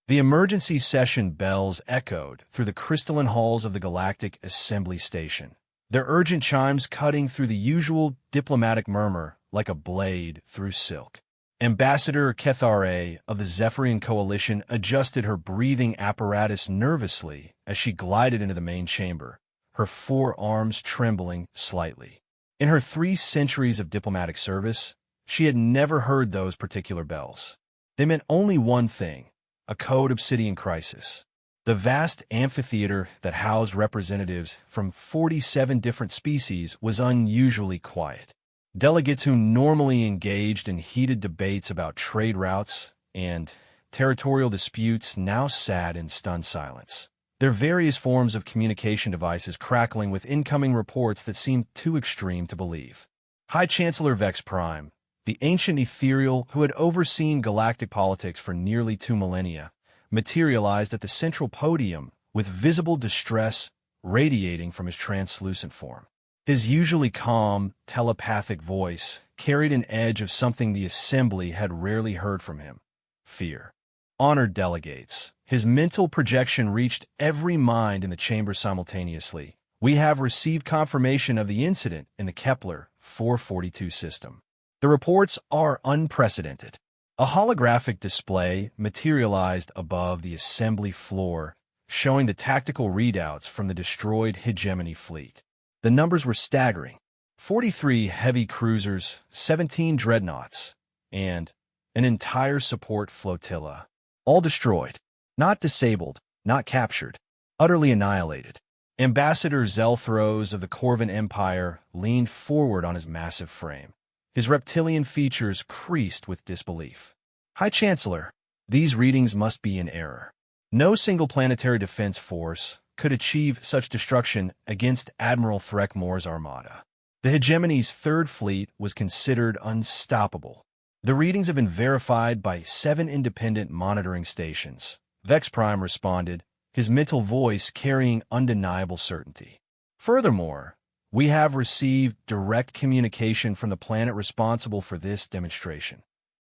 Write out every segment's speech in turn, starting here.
The emergency session bells echoed through the crystalline halls of the Galactic Assembly station, their urgent chimes cutting through the usual diplomatic murmur like a blade through silk. Ambassador Kethare of the Zephyrian Coalition adjusted her breathing apparatus nervously as she glided into the main chamber, her forearms trembling slightly. In her 3 centuries of diplomatic service, she had never heard those particular bells. They meant only one thing: a code obsidian crisis. The vast amphitheater that housed representatives from 47 different species was unusually quiet. Delegates who normally engaged in heated debates about trade routes and territorial disputes now sat in stunned silence, their various forms of communication devices crackling with incoming reports that seemed too extreme to believe. High Chancellor Vex Prime, the ancient ethereal who had overseen galactic politics for nearly 2 millennia, materialized at the central podium with visible distress radiating from his translucent form. His usually calm, telepathic voice carried an edge of something the Assembly had rarely heard from him: fear. Honored delegates, his mental projection reached every mind in the chamber simultaneously. We have received confirmation of the incident in the Kepler 442 system. The reports are unprecedented. A holographic display materialized above the assembly floor, showing the tactical readouts from the destroyed hegemony fleet. The numbers were staggering: 43 heavy cruisers, 17 dreadnoughts, and an entire support flotilla. All destroyed. Not disabled, not captured. Utterly annihilated. Ambassador Zelthros of the Corvin Empire leaned forward on his massive frame, his reptilian features creased with disbelief. High Chancellor, these readings must be in error. No single planetary defense force could achieve such destruction against Admiral Threckmore's armada. The hegemony's 3rd fleet was considered unstoppable. The readings have been verified by 7 independent monitoring stations. Vex Prime responded, his mental voice carrying undeniable certainty. Furthermore, we have received direct communication from the planet responsible for this demonstration.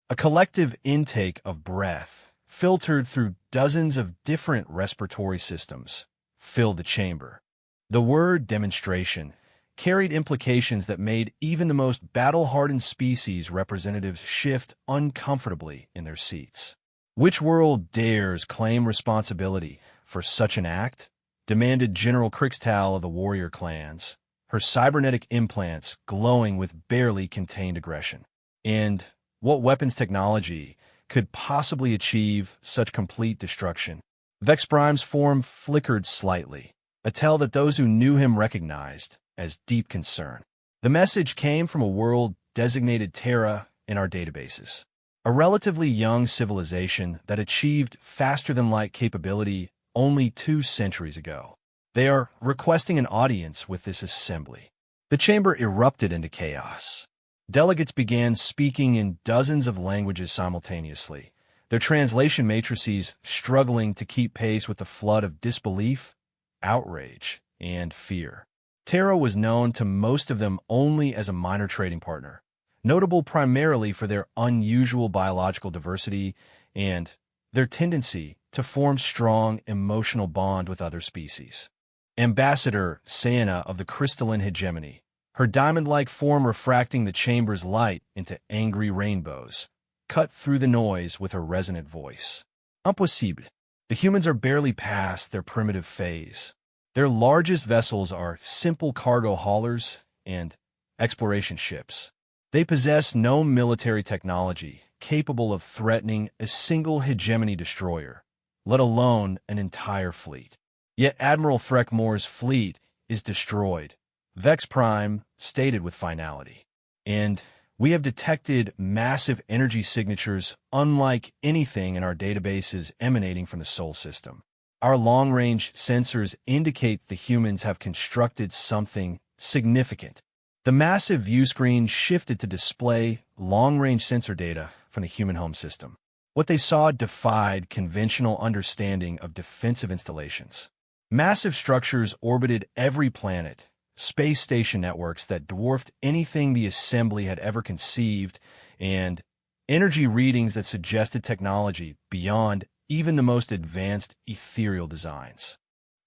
A collective intake of breath, filtered through dozens of different respiratory systems, filled the chamber. The word demonstration carried implications that made even the most battle-hardened species representatives shift uncomfortably in their seats. Which world dares claim responsibility for such an act? Demanded General Crixtal of the warrior clans, her cybernetic implants glowing with barely contained aggression. And what weapons technology could possibly achieve such complete destruction? Vex Prime's form flickered slightly, a tell that those who knew him recognized as deep concern. The message came from a world designated Terra in our databases, a relatively young civilization that achieved faster-than-light capability only 2 centuries ago. They are requesting an audience with this assembly. The chamber erupted into chaos. Delegates began speaking in dozens of languages simultaneously, their translation matrices struggling to keep pace with the flood of disbelief, outrage, and fear. Terra was known to most of them only as a minor trading partner, notable primarily for their unusual biological diversity and their tendency to form strong emotional bond with other species. Ambassador Sayana of the Crystalline Hegemony, her diamond-like form refracting the chamber's light into angry rainbows, cut through the noise with her resonant voice. Impossible. The humans are barely past their primitive phase. Their largest vessels are simple cargo haulers and exploration ships. They possess no military technology capable of threatening a single hegemony destroyer, let alone an entire fleet. Yet Admiral Threckmore's fleet is destroyed, Vex Prime stated with finality. And we have detected massive energy signatures unlike anything in our databases emanating from the Sol system. Our long-range sensors indicate the humans have constructed something significant. The massive view screen shifted to display long-range sensor data from the human home system. What they saw defied conventional understanding of defensive installations. Massive structures orbited every planet, space station networks that dwarfed anything the Assembly had ever conceived, and energy readings that suggested technology beyond even the most advanced ethereal designs.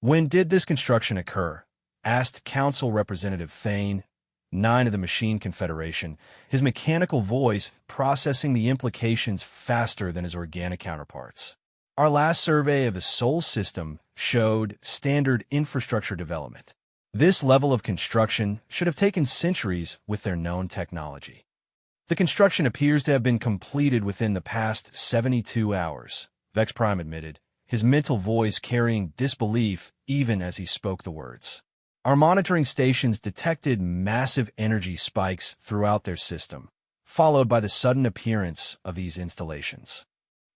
When did this construction occur? Asked Council Representative Thane, 9 of the Machine Confederation, his mechanical voice processing the implications faster than his organic counterparts. Our last survey of the Sol system showed standard infrastructure development. This level of construction should have taken centuries with their known technology. The construction appears to have been completed within the past 72 hours, Vex Prime admitted, his mental voice carrying disbelief even as he spoke the words. Our monitoring stations detected massive energy spikes throughout their system, followed by the sudden appearance of these installations.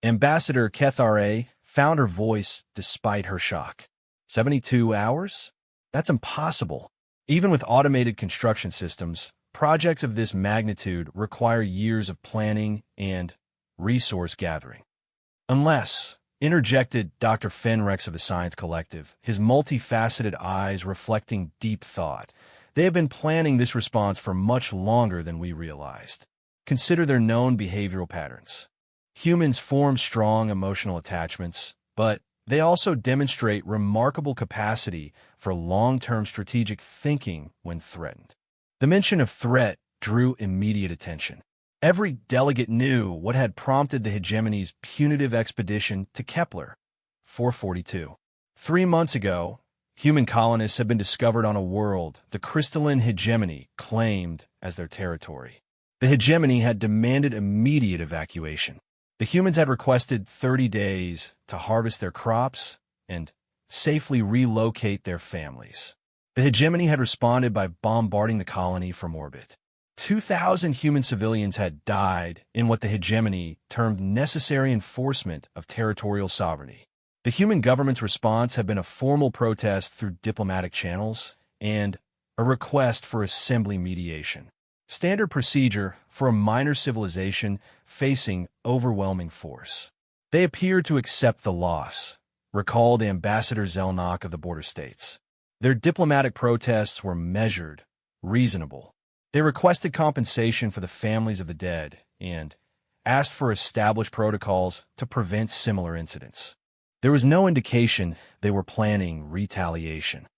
Ambassador Kethare found her voice despite her shock. 72 hours? That's impossible. Even with automated construction systems, projects of this magnitude require years of planning and resource gathering. Unless, interjected Dr. Fenrex of the Science Collective, his multifaceted eyes reflecting deep thought, they have been planning this response for much longer than we realized. Consider their known behavioral patterns. Humans form strong emotional attachments, but they also demonstrate remarkable capacity for long-term strategic thinking when threatened. The mention of threat drew immediate attention. Every delegate knew what had prompted the hegemony's punitive expedition to Kepler, 442. 3 months ago, human colonists had been discovered on a world the crystalline hegemony claimed as their territory. The hegemony had demanded immediate evacuation. The humans had requested 30 days to harvest their crops and safely relocate their families. The hegemony had responded by bombarding the colony from orbit. 2,000 human civilians had died in what the hegemony termed necessary enforcement of territorial sovereignty. The human government's response had been a formal protest through diplomatic channels and a request for assembly mediation. Standard procedure for a minor civilization facing overwhelming force. They appeared to accept the loss, recalled Ambassador Zelnok of the border states. Their diplomatic protests were measured, reasonable. They requested compensation for the families of the dead and asked for established protocols to prevent similar incidents. There was no indication they were planning retaliation.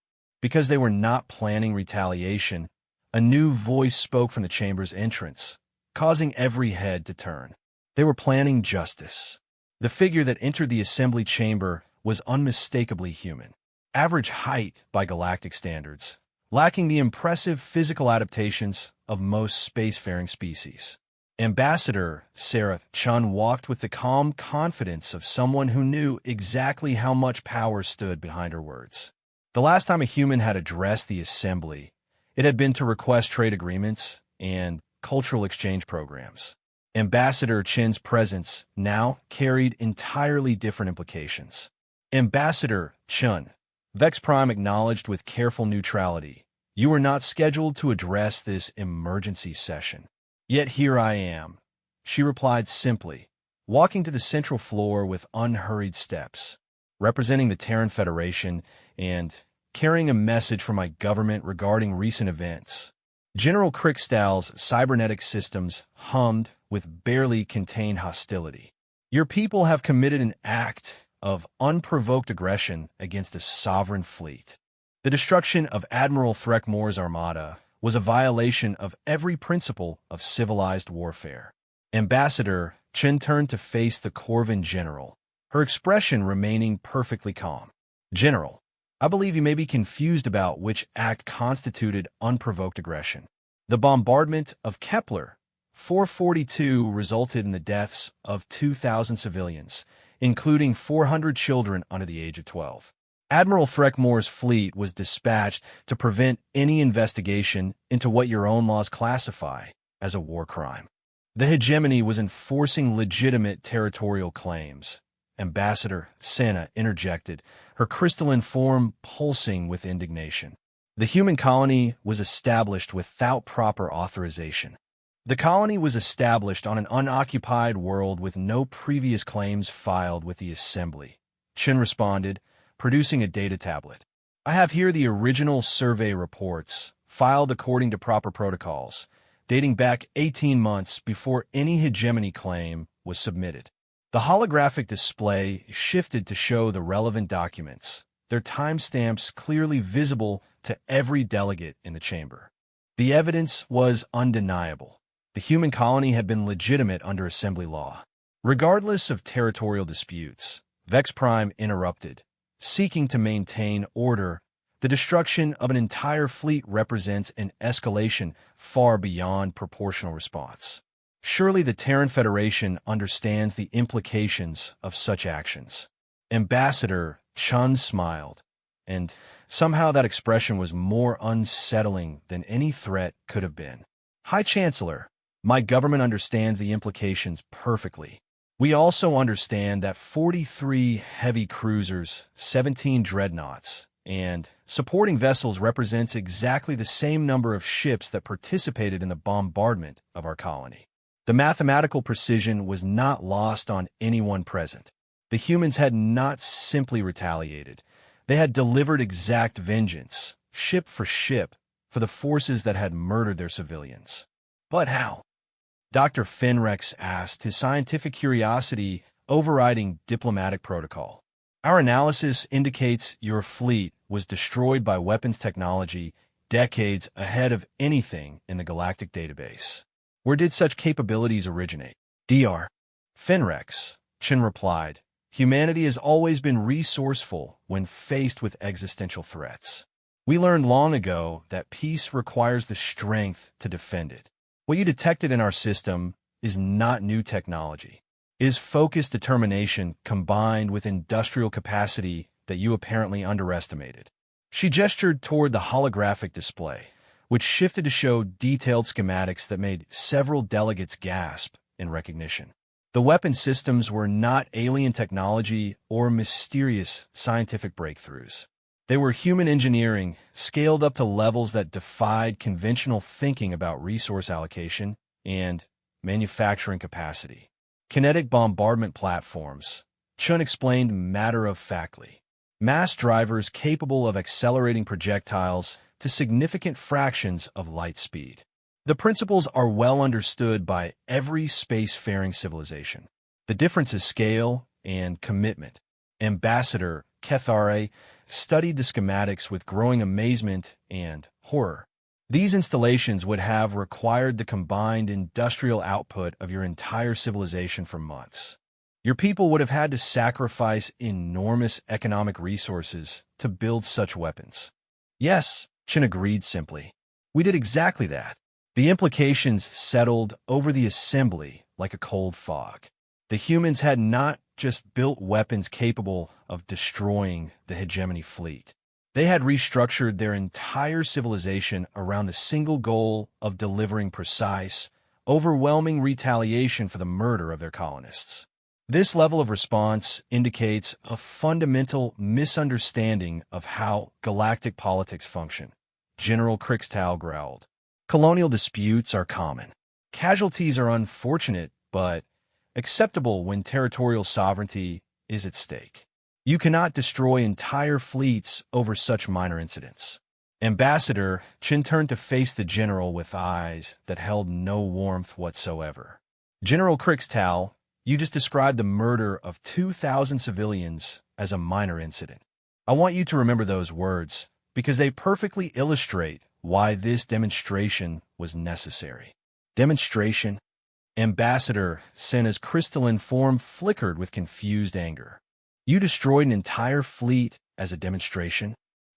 Because they were not planning retaliation, a new voice spoke from the chamber's entrance, causing every head to turn. They were planning justice. The figure that entered the assembly chamber was unmistakably human. Average height by galactic standards, lacking the impressive physical adaptations of most spacefaring species. Ambassador Sarah Chun walked with the calm confidence of someone who knew exactly how much power stood behind her words. The last time a human had addressed the assembly, it had been to request trade agreements and cultural exchange programs. Ambassador Chin's presence now carried entirely different implications. Ambassador Chun, Vex Prime acknowledged with careful neutrality, "You were not scheduled to address this emergency session. Yet here I am," she replied simply, walking to the central floor with unhurried steps, representing the Terran Federation and carrying a message from my government regarding recent events. General Krickstall's cybernetic systems hummed with barely contained hostility. "Your people have committed an act of unprovoked aggression against a sovereign fleet. The destruction of Admiral Threckmore's armada was a violation of every principle of civilized warfare." Ambassador Chen turned to face the Corvin general, her expression remaining perfectly calm. "General, I believe you may be confused about which act constituted unprovoked aggression. The bombardment of Kepler 442 resulted in the deaths of 2,000 civilians, including 400 children under the age of 12. Admiral Threckmore's fleet was dispatched to prevent any investigation into what your own laws classify as a war crime. The hegemony was enforcing legitimate territorial claims." Ambassador Senna interjected, her crystalline form pulsing with indignation. "The human colony was established without proper authorization. The colony was established on an unoccupied world with no previous claims filed with the Assembly," Chen responded, producing a data tablet. "I have here the original survey reports, filed according to proper protocols, dating back 18 months before any hegemony claim was submitted. The holographic display shifted to show the relevant documents, their timestamps clearly visible to every delegate in the chamber. The evidence was undeniable. The human colony had been legitimate under assembly law. Regardless of territorial disputes, Vex Prime interrupted, seeking to maintain order. The destruction of an entire fleet represents an escalation far beyond proportional response. Surely the Terran Federation understands the implications of such actions. Ambassador Chun smiled, and somehow that expression was more unsettling than any threat could have been. High Chancellor, my government understands the implications perfectly. We also understand that 43 heavy cruisers, 17 dreadnoughts, and supporting vessels represents exactly the same number of ships that participated in the bombardment of our colony. The mathematical precision was not lost on anyone present. The humans had not simply retaliated. They had delivered exact vengeance, ship for ship, for the forces that had murdered their civilians. But how? Dr. Fenrex asked, his scientific curiosity overriding diplomatic protocol. Our analysis indicates your fleet was destroyed by weapons technology decades ahead of anything in the galactic database. Where did such capabilities originate? Dr. Fenrex, Chin replied. Humanity has always been resourceful when faced with existential threats. We learned long ago that peace requires the strength to defend it. What you detected in our system is not new technology. It is focused determination combined with industrial capacity that you apparently underestimated. She gestured toward the holographic display, which shifted to show detailed schematics that made several delegates gasp in recognition. The weapon systems were not alien technology or mysterious scientific breakthroughs. They were human engineering, scaled up to levels that defied conventional thinking about resource allocation and manufacturing capacity. Kinetic bombardment platforms, Chun explained matter-of-factly. Mass drivers capable of accelerating projectiles to significant fractions of light speed. The principles are well understood by every spacefaring civilization. The difference is scale and commitment. Ambassador Kethare studied the schematics with growing amazement and horror. These installations would have required the combined industrial output of your entire civilization for months. Your people would have had to sacrifice enormous economic resources to build such weapons. Yes, Chin agreed simply. We did exactly that. The implications settled over the assembly like a cold fog. The humans had not just built weapons capable of destroying the hegemony fleet. They had restructured their entire civilization around the single goal of delivering precise, overwhelming retaliation for the murder of their colonists. This level of response indicates a fundamental misunderstanding of how galactic politics function. General Crixtal growled. Colonial disputes are common. Casualties are unfortunate, but acceptable when territorial sovereignty is at stake. You cannot destroy entire fleets over such minor incidents. Ambassador Chin turned to face the general with eyes that held no warmth whatsoever. General Crixtal, you just described the murder of 2,000 civilians as a minor incident. I want you to remember those words because they perfectly illustrate why this demonstration was necessary. Demonstration? Ambassador Senna's crystalline form flickered with confused anger. You destroyed an entire fleet as a demonstration?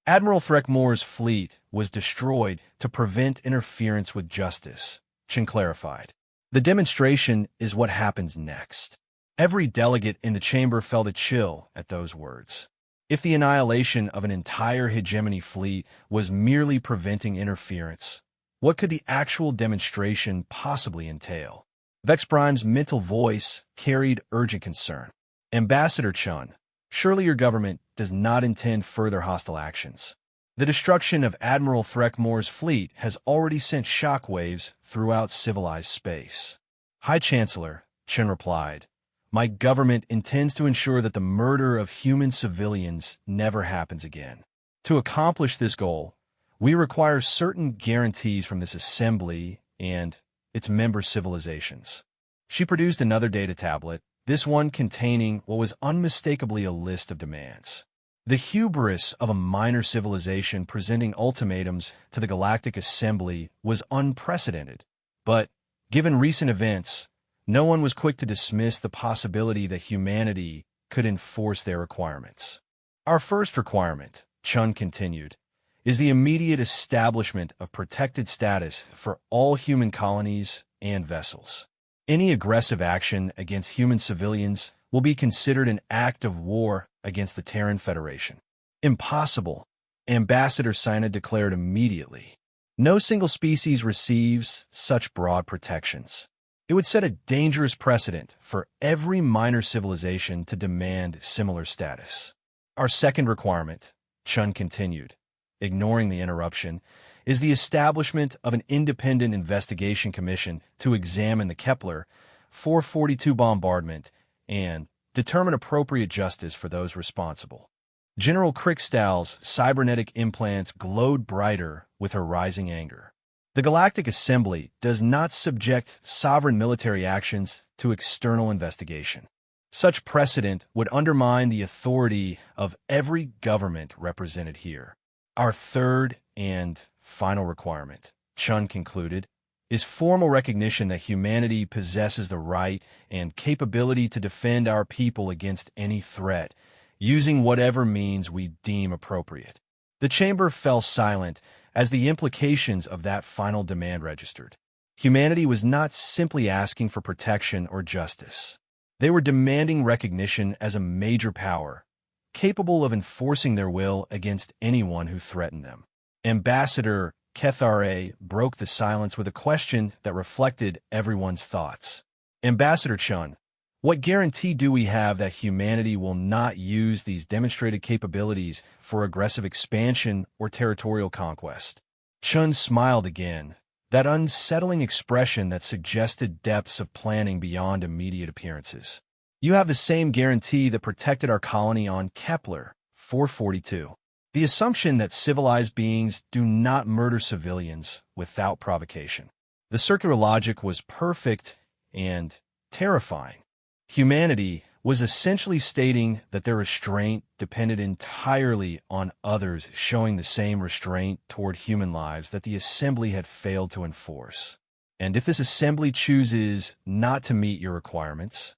Admiral Threckmore's fleet was destroyed to prevent interference with justice, Chin clarified. The demonstration is what happens next. Every delegate in the chamber felt a chill at those words. If the annihilation of an entire hegemony fleet was merely preventing interference, what could the actual demonstration possibly entail? Vex Prime's mental voice carried urgent concern. Ambassador Chun, surely your government does not intend further hostile actions. The destruction of Admiral Threckmore's fleet has already sent shockwaves throughout civilized space. High Chancellor, Chen replied, my government intends to ensure that the murder of human civilians never happens again. To accomplish this goal, we require certain guarantees from this assembly and its member civilizations. She produced another data tablet, this one containing what was unmistakably a list of demands. The hubris of a minor civilization presenting ultimatums to the Galactic Assembly was unprecedented, but, given recent events, no one was quick to dismiss the possibility that humanity could enforce their requirements. Our first requirement, Chun continued, is the immediate establishment of protected status for all human colonies and vessels. Any aggressive action against human civilians will be considered an act of war against the Terran Federation. Impossible, Ambassador Sina declared immediately. No single species receives such broad protections. It would set a dangerous precedent for every minor civilization to demand similar status. Our second requirement, Chun continued, ignoring the interruption, is the establishment of an independent investigation commission to examine the Kepler 442 bombardment and determine appropriate justice for those responsible. General Krickstahl's cybernetic implants glowed brighter with her rising anger. The Galactic Assembly does not subject sovereign military actions to external investigation. Such precedent would undermine the authority of every government represented here. Our third and final requirement, Chun concluded, is formal recognition that humanity possesses the right and capability to defend our people against any threat, using whatever means we deem appropriate. The chamber fell silent as the implications of that final demand registered. Humanity was not simply asking for protection or justice. They were demanding recognition as a major power, capable of enforcing their will against anyone who threatened them. Ambassador Kethare broke the silence with a question that reflected everyone's thoughts. Ambassador Chun, what guarantee do we have that humanity will not use these demonstrated capabilities for aggressive expansion or territorial conquest? Chun smiled again, that unsettling expression that suggested depths of planning beyond immediate appearances. You have the same guarantee that protected our colony on Kepler 442. The assumption that civilized beings do not murder civilians without provocation. The circular logic was perfect and terrifying. Humanity was essentially stating that their restraint depended entirely on others showing the same restraint toward human lives that the Assembly had failed to enforce. And if this Assembly chooses not to meet your requirements?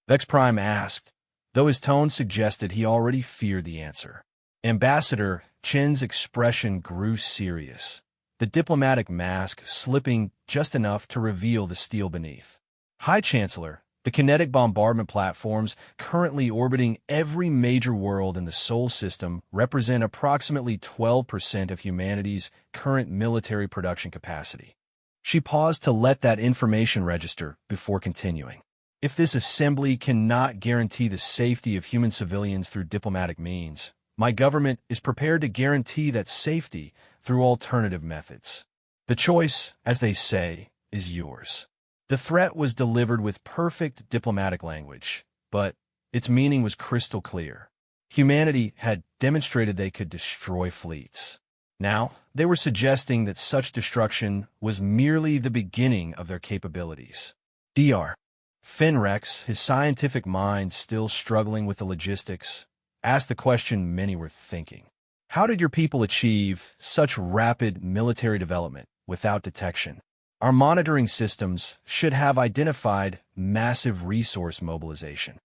Vex Prime asked, though his tone suggested he already feared the answer. Ambassador Chen's expression grew serious, the diplomatic mask slipping just enough to reveal the steel beneath. High Chancellor, the kinetic bombardment platforms currently orbiting every major world in the Sol system represent approximately 12% of humanity's current military production capacity. She paused to let that information register before continuing. If this Assembly cannot guarantee the safety of human civilians through diplomatic means, my government is prepared to guarantee that safety through alternative methods. The choice, as they say, is yours. The threat was delivered with perfect diplomatic language, but its meaning was crystal clear. Humanity had demonstrated they could destroy fleets. Now, they were suggesting that such destruction was merely the beginning of their capabilities. Dr. Fenrex, his scientific mind still struggling with the logistics, asked the question many were thinking. How did your people achieve such rapid military development without detection? Our monitoring systems should have identified massive resource mobilization.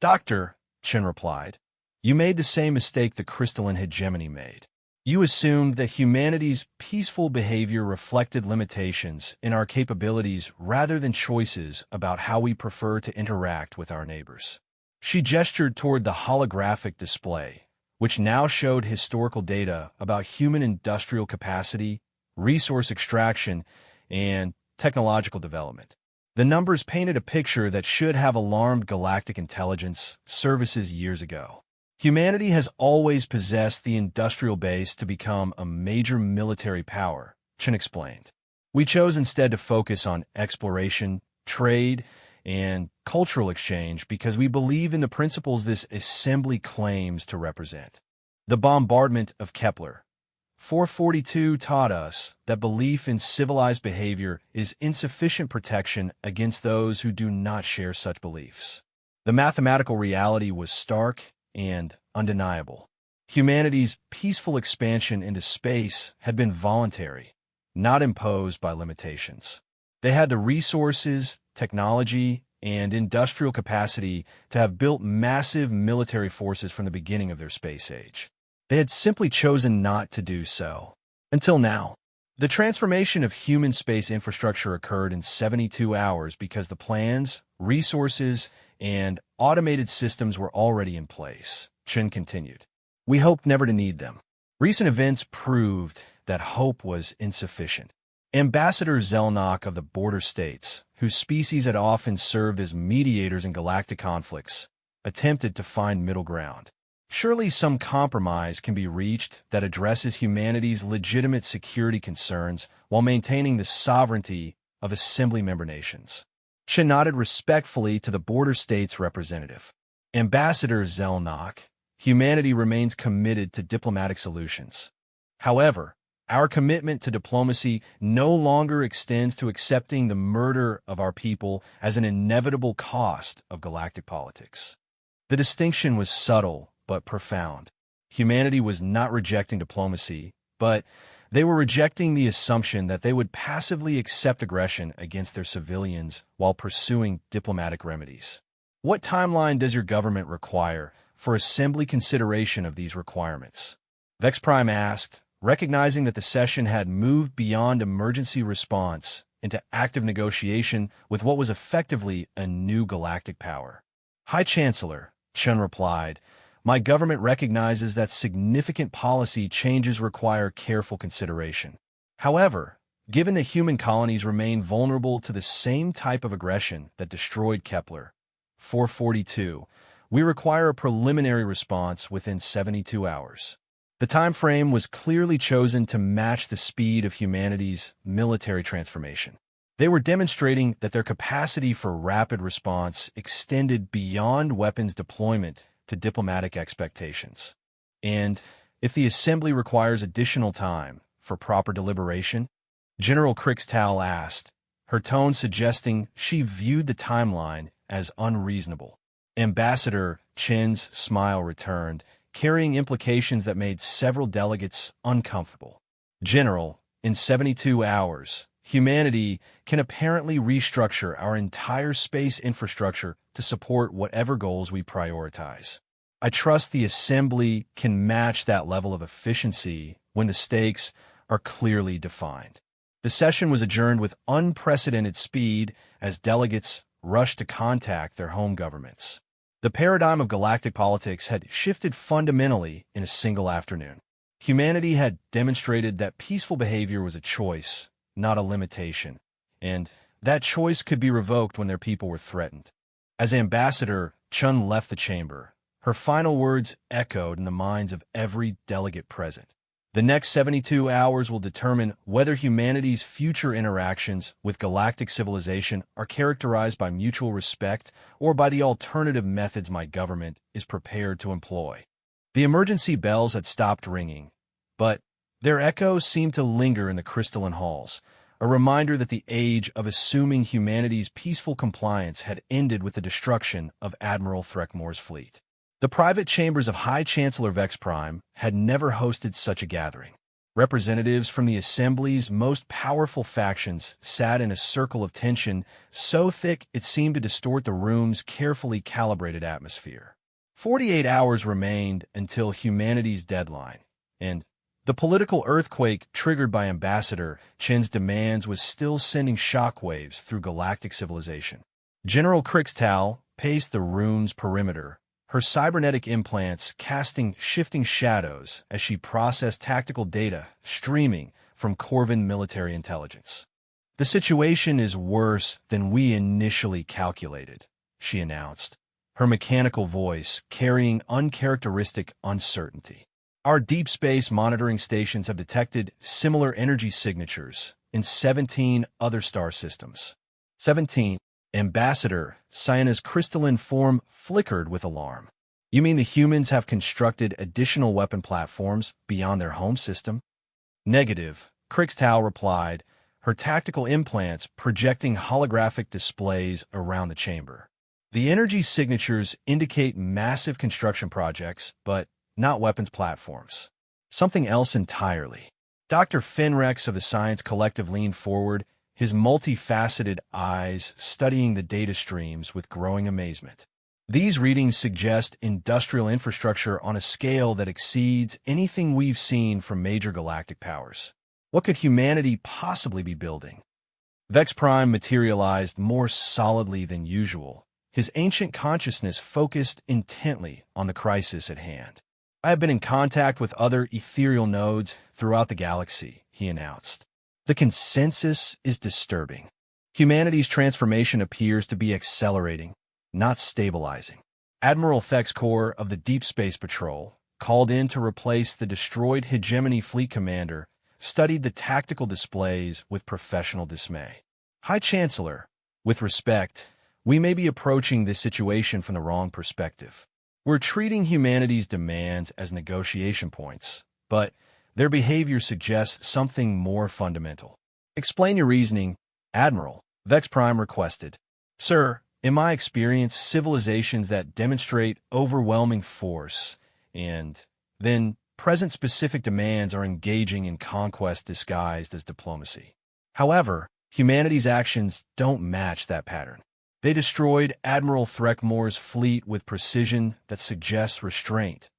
Doctor, Chen replied, you made the same mistake the crystalline hegemony made. You assumed that humanity's peaceful behavior reflected limitations in our capabilities rather than choices about how we prefer to interact with our neighbors. She gestured toward the holographic display, which now showed historical data about human industrial capacity, resource extraction, and technological development. The numbers painted a picture that should have alarmed galactic intelligence services years ago. Humanity has always possessed the industrial base to become a major military power, Chen explained. We chose instead to focus on exploration, trade, and cultural exchange because we believe in the principles this assembly claims to represent. The bombardment of Kepler 442 taught us that belief in civilized behavior is insufficient protection against those who do not share such beliefs. The mathematical reality was stark and undeniable. Humanity's peaceful expansion into space had been voluntary, not imposed by limitations. They had the resources, technology, and industrial capacity to have built massive military forces from the beginning of their space age. They had simply chosen not to do so. Until now. The transformation of human space infrastructure occurred in 72 hours because the plans, resources, and automated systems were already in place, Chen continued. We hoped never to need them. Recent events proved that hope was insufficient. Ambassador Zelnok of the border states, whose species had often served as mediators in galactic conflicts, attempted to find middle ground. Surely some compromise can be reached that addresses humanity's legitimate security concerns while maintaining the sovereignty of assembly member nations. Chen nodded respectfully to the border state's representative. Ambassador Zelnok, humanity remains committed to diplomatic solutions. However, our commitment to diplomacy no longer extends to accepting the murder of our people as an inevitable cost of galactic politics. The distinction was subtle but profound. Humanity was not rejecting diplomacy, but they were rejecting the assumption that they would passively accept aggression against their civilians while pursuing diplomatic remedies. What timeline does your government require for assembly consideration of these requirements? Vex Prime asked, recognizing that the session had moved beyond emergency response into active negotiation with what was effectively a new galactic power. High Chancellor, Chen replied, my government recognizes that significant policy changes require careful consideration. However, given that human colonies remain vulnerable to the same type of aggression that destroyed Kepler 442, we require a preliminary response within 72 hours. The time frame was clearly chosen to match the speed of humanity's military transformation. They were demonstrating that their capacity for rapid response extended beyond weapons deployment to diplomatic expectations. And if the assembly requires additional time for proper deliberation, General Krixtal asked, her tone suggesting she viewed the timeline as unreasonable. Ambassador Chen's smile returned, carrying implications that made several delegates uncomfortable. General, in 72 hours, humanity can apparently restructure our entire space infrastructure to support whatever goals we prioritize. I trust the Assembly can match that level of efficiency when the stakes are clearly defined. The session was adjourned with unprecedented speed as delegates rushed to contact their home governments. The paradigm of galactic politics had shifted fundamentally in a single afternoon. Humanity had demonstrated that peaceful behavior was a choice, not a limitation, and that choice could be revoked when their people were threatened. As Ambassador Chun left the chamber, her final words echoed in the minds of every delegate present. The next 72 hours will determine whether humanity's future interactions with galactic civilization are characterized by mutual respect or by the alternative methods my government is prepared to employ. The emergency bells had stopped ringing, but their echoes seemed to linger in the crystalline halls, a reminder that the age of assuming humanity's peaceful compliance had ended with the destruction of Admiral Threckmore's fleet. The private chambers of High Chancellor Vex Prime had never hosted such a gathering. Representatives from the Assembly's most powerful factions sat in a circle of tension so thick it seemed to distort the room's carefully calibrated atmosphere. 48 hours remained until humanity's deadline, and the political earthquake triggered by Ambassador Chen's demands was still sending shockwaves through galactic civilization. General Krixtal paced the room's perimeter, her cybernetic implants casting shifting shadows as she processed tactical data streaming from Corvin military intelligence. The situation is worse than we initially calculated, she announced, her mechanical voice carrying uncharacteristic uncertainty. Our deep space monitoring stations have detected similar energy signatures in 17 other star systems. 17. Ambassador Cyana's crystalline form flickered with alarm. You mean the humans have constructed additional weapon platforms beyond their home system? Negative, Krixtal replied, her tactical implants projecting holographic displays around the chamber. The energy signatures indicate massive construction projects, but not weapons platforms. Something else entirely. Dr. Finrex of the Science Collective leaned forward, his multifaceted eyes studying the data streams with growing amazement. These readings suggest industrial infrastructure on a scale that exceeds anything we've seen from major galactic powers. What could humanity possibly be building? Vex Prime materialized more solidly than usual, his ancient consciousness focused intently on the crisis at hand. I have been in contact with other ethereal nodes throughout the galaxy, he announced. The consensus is disturbing. Humanity's transformation appears to be accelerating, not stabilizing. Admiral Thexcor of the Deep Space Patrol, called in to replace the destroyed Hegemony Fleet Commander, studied the tactical displays with professional dismay. High Chancellor, with respect, we may be approaching this situation from the wrong perspective. We're treating humanity's demands as negotiation points, but their behavior suggests something more fundamental. Explain your reasoning, Admiral, Vex Prime requested. Sir, in my experience, civilizations that demonstrate overwhelming force and then present specific demands are engaging in conquest disguised as diplomacy. However, humanity's actions don't match that pattern. They destroyed Admiral Threckmore's fleet with precision that suggests restraint,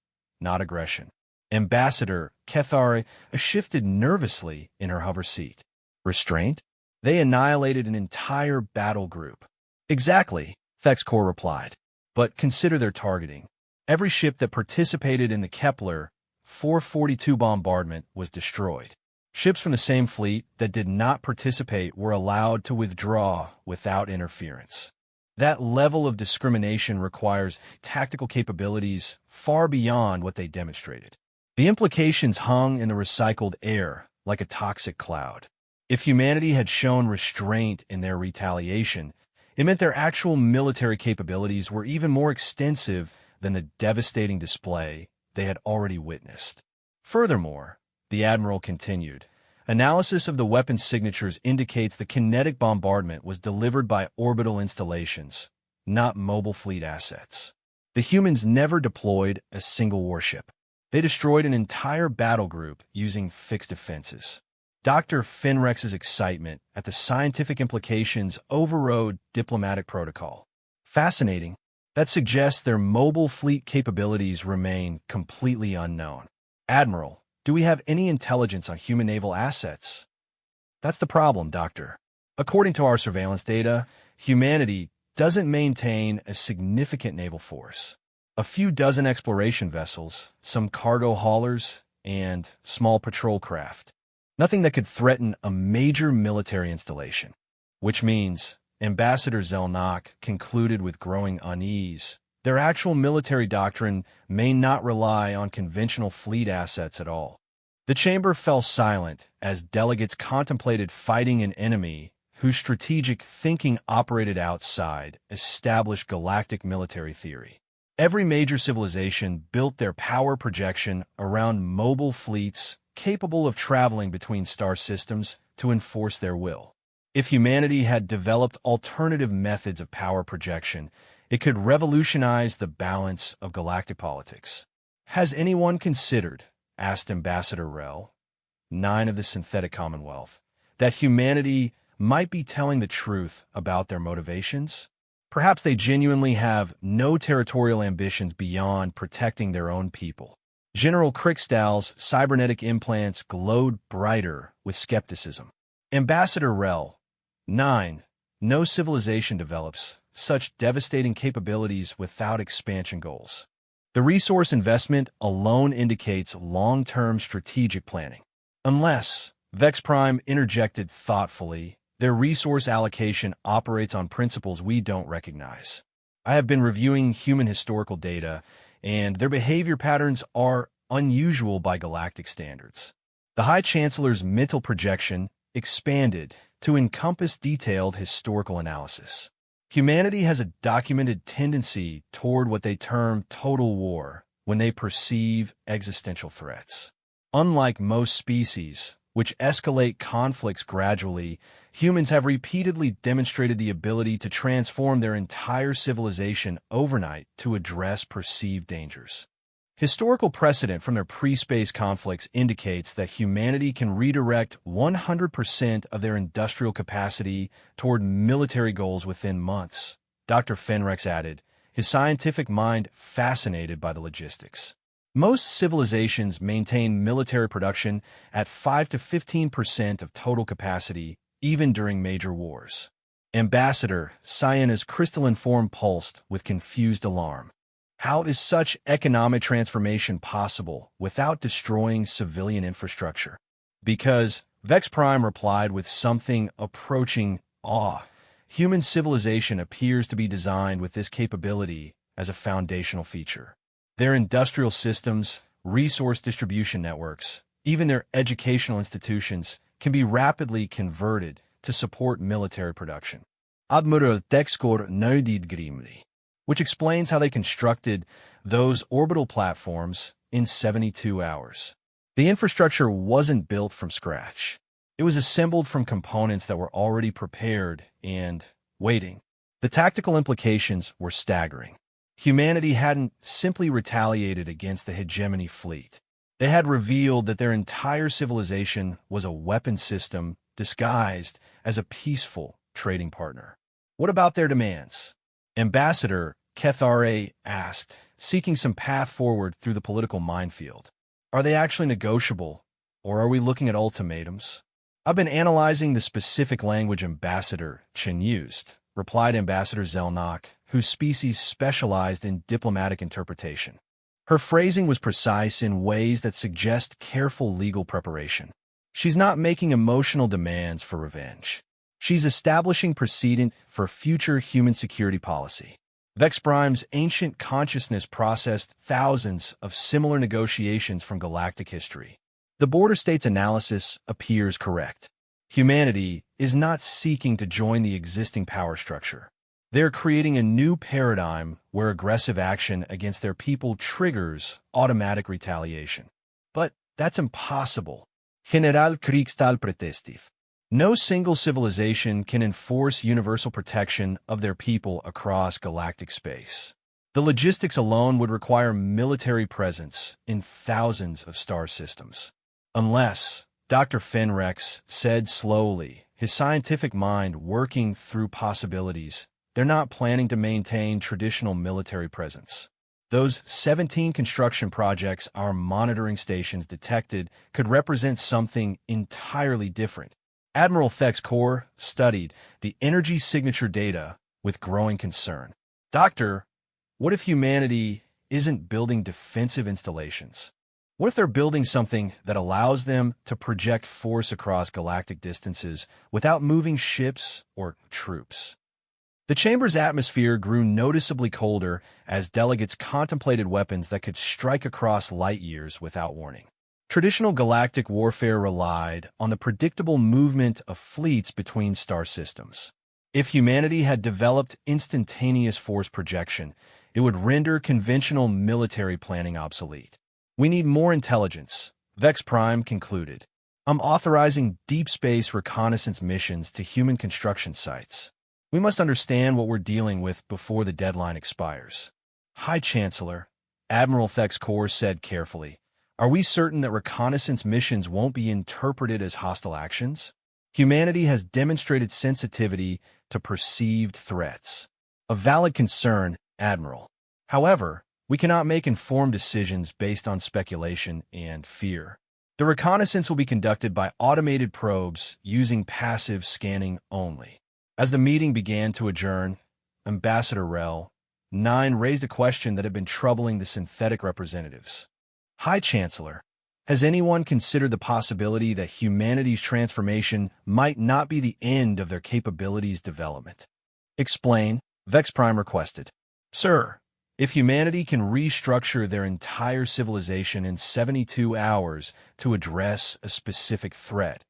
not aggression. Ambassador Kethari shifted nervously in her hover seat. Restraint? They annihilated an entire battle group. Exactly, Thexcor replied. But consider their targeting. Every ship that participated in the Kepler 442 bombardment was destroyed. Ships from the same fleet that did not participate were allowed to withdraw without interference. That level of discrimination requires tactical capabilities far beyond what they demonstrated. The implications hung in the recycled air like a toxic cloud. If humanity had shown restraint in their retaliation, it meant their actual military capabilities were even more extensive than the devastating display they had already witnessed. Furthermore, the Admiral continued, analysis of the weapon signatures indicates the kinetic bombardment was delivered by orbital installations, not mobile fleet assets. The humans never deployed a single warship. They destroyed an entire battle group using fixed defenses. Dr. Finrex's excitement at the scientific implications overrode diplomatic protocol. Fascinating. That suggests their mobile fleet capabilities remain completely unknown. Admiral, do we have any intelligence on human naval assets? That's the problem, Doctor. According to our surveillance data, humanity doesn't maintain a significant naval force. A few dozen exploration vessels, some cargo haulers, and small patrol craft. Nothing that could threaten a major military installation. Which means, Ambassador Zelnok concluded with growing unease, their actual military doctrine may not rely on conventional fleet assets at all. The chamber fell silent as delegates contemplated fighting an enemy whose strategic thinking operated outside established galactic military theory. Every major civilization built their power projection around mobile fleets capable of traveling between star systems to enforce their will. If humanity had developed alternative methods of power projection, it could revolutionize the balance of galactic politics. Has anyone considered, asked Ambassador Rel, 9 of the Synthetic Commonwealth, that humanity might be telling the truth about their motivations? Perhaps they genuinely have no territorial ambitions beyond protecting their own people. General Krickstall's cybernetic implants glowed brighter with skepticism. Ambassador Rel, 9. No civilization develops such devastating capabilities without expansion goals. The resource investment alone indicates long-term strategic planning. Unless, Vex Prime interjected thoughtfully, their resource allocation operates on principles we don't recognize. I have been reviewing human historical data, and their behavior patterns are unusual by galactic standards. The High Chancellor's mental projection expanded to encompass detailed historical analysis. Humanity has a documented tendency toward what they term total war when they perceive existential threats. Unlike most species, which escalate conflicts gradually, humans have repeatedly demonstrated the ability to transform their entire civilization overnight to address perceived dangers. Historical precedent from their pre-space conflicts indicates that humanity can redirect 100% of their industrial capacity toward military goals within months, Dr. Fenrex added, his scientific mind fascinated by the logistics. Most civilizations maintain military production at 5 to 15% of total capacity, even during major wars. Ambassador Cyana's crystalline form pulsed with confused alarm. How is such economic transformation possible without destroying civilian infrastructure? Because, Vex Prime replied with something approaching awe. Human civilization appears to be designed with this capability as a foundational feature. Their industrial systems, resource distribution networks, even their educational institutions can be rapidly converted to support military production. Admiral Dexkor Nödidgrimri, which explains how they constructed those orbital platforms in 72 hours. The infrastructure wasn't built from scratch. It was assembled from components that were already prepared and waiting. The tactical implications were staggering. Humanity hadn't simply retaliated against the hegemony fleet. They had revealed that their entire civilization was a weapon system disguised as a peaceful trading partner. What about their demands? Ambassador Kethare asked, seeking some path forward through the political minefield. Are they actually negotiable, or are we looking at ultimatums? I've been analyzing the specific language Ambassador Chen used, replied Ambassador Zelnok, whose species specialized in diplomatic interpretation. Her phrasing was precise in ways that suggest careful legal preparation. She's not making emotional demands for revenge. She's establishing precedent for future human security policy. Vex Prime's ancient consciousness processed thousands of similar negotiations from galactic history. The border states analysis appears correct. Humanity is not seeking to join the existing power structure. They're creating a new paradigm where aggressive action against their people triggers automatic retaliation. But that's impossible. General Kriegstahl Pretestiv. No single civilization can enforce universal protection of their people across galactic space. The logistics alone would require military presence in thousands of star systems. Unless, Dr. Fenrex said slowly, his scientific mind working through possibilities, they're not planning to maintain traditional military presence. Those 17 construction projects our monitoring stations detected could represent something entirely different. Admiral Thex Core studied the energy signature data with growing concern. Doctor, what if humanity isn't building defensive installations? What if they're building something that allows them to project force across galactic distances without moving ships or troops? The chamber's atmosphere grew noticeably colder as delegates contemplated weapons that could strike across light years without warning. Traditional galactic warfare relied on the predictable movement of fleets between star systems. If humanity had developed instantaneous force projection, it would render conventional military planning obsolete. We need more intelligence, Vex Prime concluded. I'm authorizing deep space reconnaissance missions to human construction sites. We must understand what we're dealing with before the deadline expires. High Chancellor, Admiral Thex Core said carefully, are we certain that reconnaissance missions won't be interpreted as hostile actions? Humanity has demonstrated sensitivity to perceived threats. A valid concern, Admiral. However, we cannot make informed decisions based on speculation and fear. The reconnaissance will be conducted by automated probes using passive scanning only. As the meeting began to adjourn, Ambassador Rel 9 raised a question that had been troubling the synthetic representatives. High Chancellor, has anyone considered the possibility that humanity's transformation might not be the end of their capabilities development? Explain, Vex Prime requested. Sir, if humanity can restructure their entire civilization in 72 hours to address a specific threat,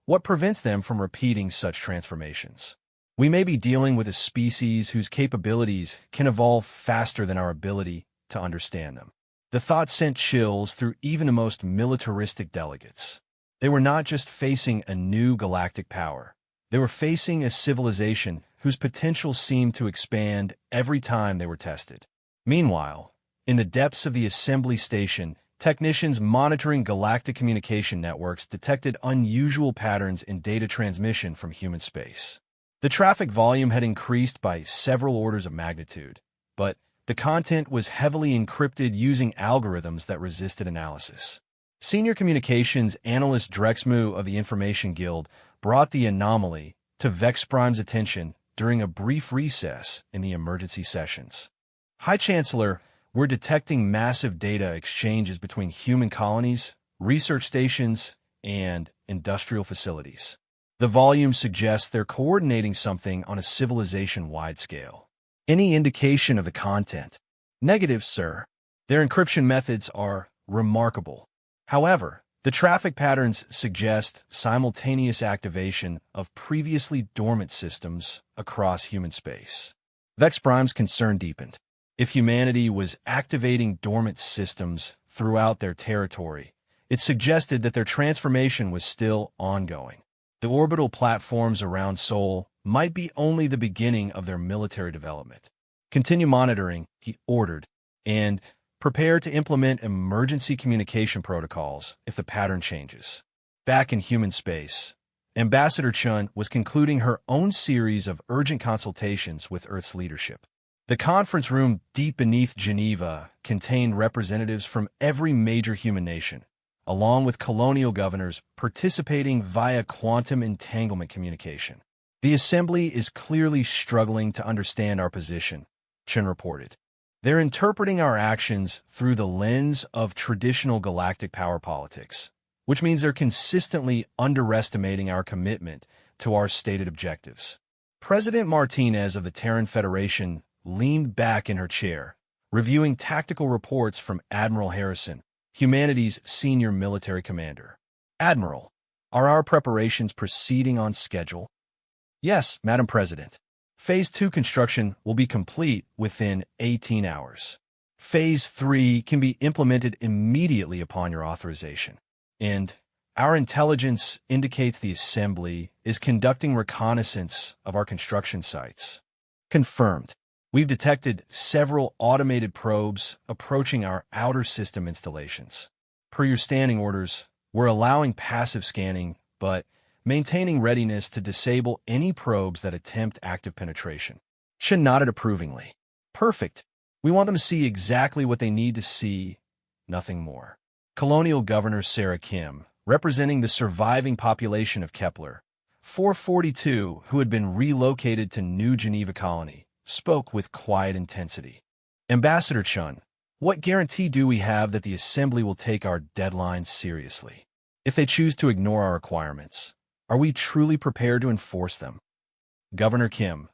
what prevents them from repeating such transformations? We may be dealing with a species whose capabilities can evolve faster than our ability to understand them. The thought sent chills through even the most militaristic delegates. They were not just facing a new galactic power. They were facing a civilization whose potential seemed to expand every time they were tested. Meanwhile, in the depths of the assembly station, technicians monitoring galactic communication networks detected unusual patterns in data transmission from human space. The traffic volume had increased by several orders of magnitude, but the content was heavily encrypted using algorithms that resisted analysis. Senior communications analyst Drexmu of the Information Guild brought the anomaly to Vex Prime's attention during a brief recess in the emergency sessions. High Chancellor, we're detecting massive data exchanges between human colonies, research stations, and industrial facilities. The volume suggests they're coordinating something on a civilization-wide scale. Any indication of the content? Negative, sir. Their encryption methods are remarkable. However, the traffic patterns suggest simultaneous activation of previously dormant systems across human space. Vex Prime's concern deepened. If humanity was activating dormant systems throughout their territory, it suggested that their transformation was still ongoing. The orbital platforms around Sol might be only the beginning of their military development. Continue monitoring, he ordered, and prepare to implement emergency communication protocols if the pattern changes. Back in human space, Ambassador Chun was concluding her own series of urgent consultations with Earth's leadership. The conference room deep beneath Geneva contained representatives from every major human nation, along with colonial governors participating via quantum entanglement communication. The Assembly is clearly struggling to understand our position, Chen reported. They're interpreting our actions through the lens of traditional galactic power politics, which means they're consistently underestimating our commitment to our stated objectives. President Martinez of the Terran Federation leaned back in her chair, reviewing tactical reports from Admiral Harrison, humanity's senior military commander. Admiral, are our preparations proceeding on schedule? Yes, Madam President. Phase 2 construction will be complete within 18 hours. Phase 3 can be implemented immediately upon your authorization. And our intelligence indicates the Assembly is conducting reconnaissance of our construction sites. Confirmed. We've detected several automated probes approaching our outer system installations. Per your standing orders, we're allowing passive scanning, but maintaining readiness to disable any probes that attempt active penetration. Shin nodded approvingly. Perfect. We want them to see exactly what they need to see, nothing more. Colonial Governor Sarah Kim, representing the surviving population of Kepler, 442, who had been relocated to New Geneva Colony, spoke with quiet intensity. Ambassador Chun, what guarantee do we have that the Assembly will take our deadlines seriously? If they choose to ignore our requirements, are we truly prepared to enforce them? Governor Kim,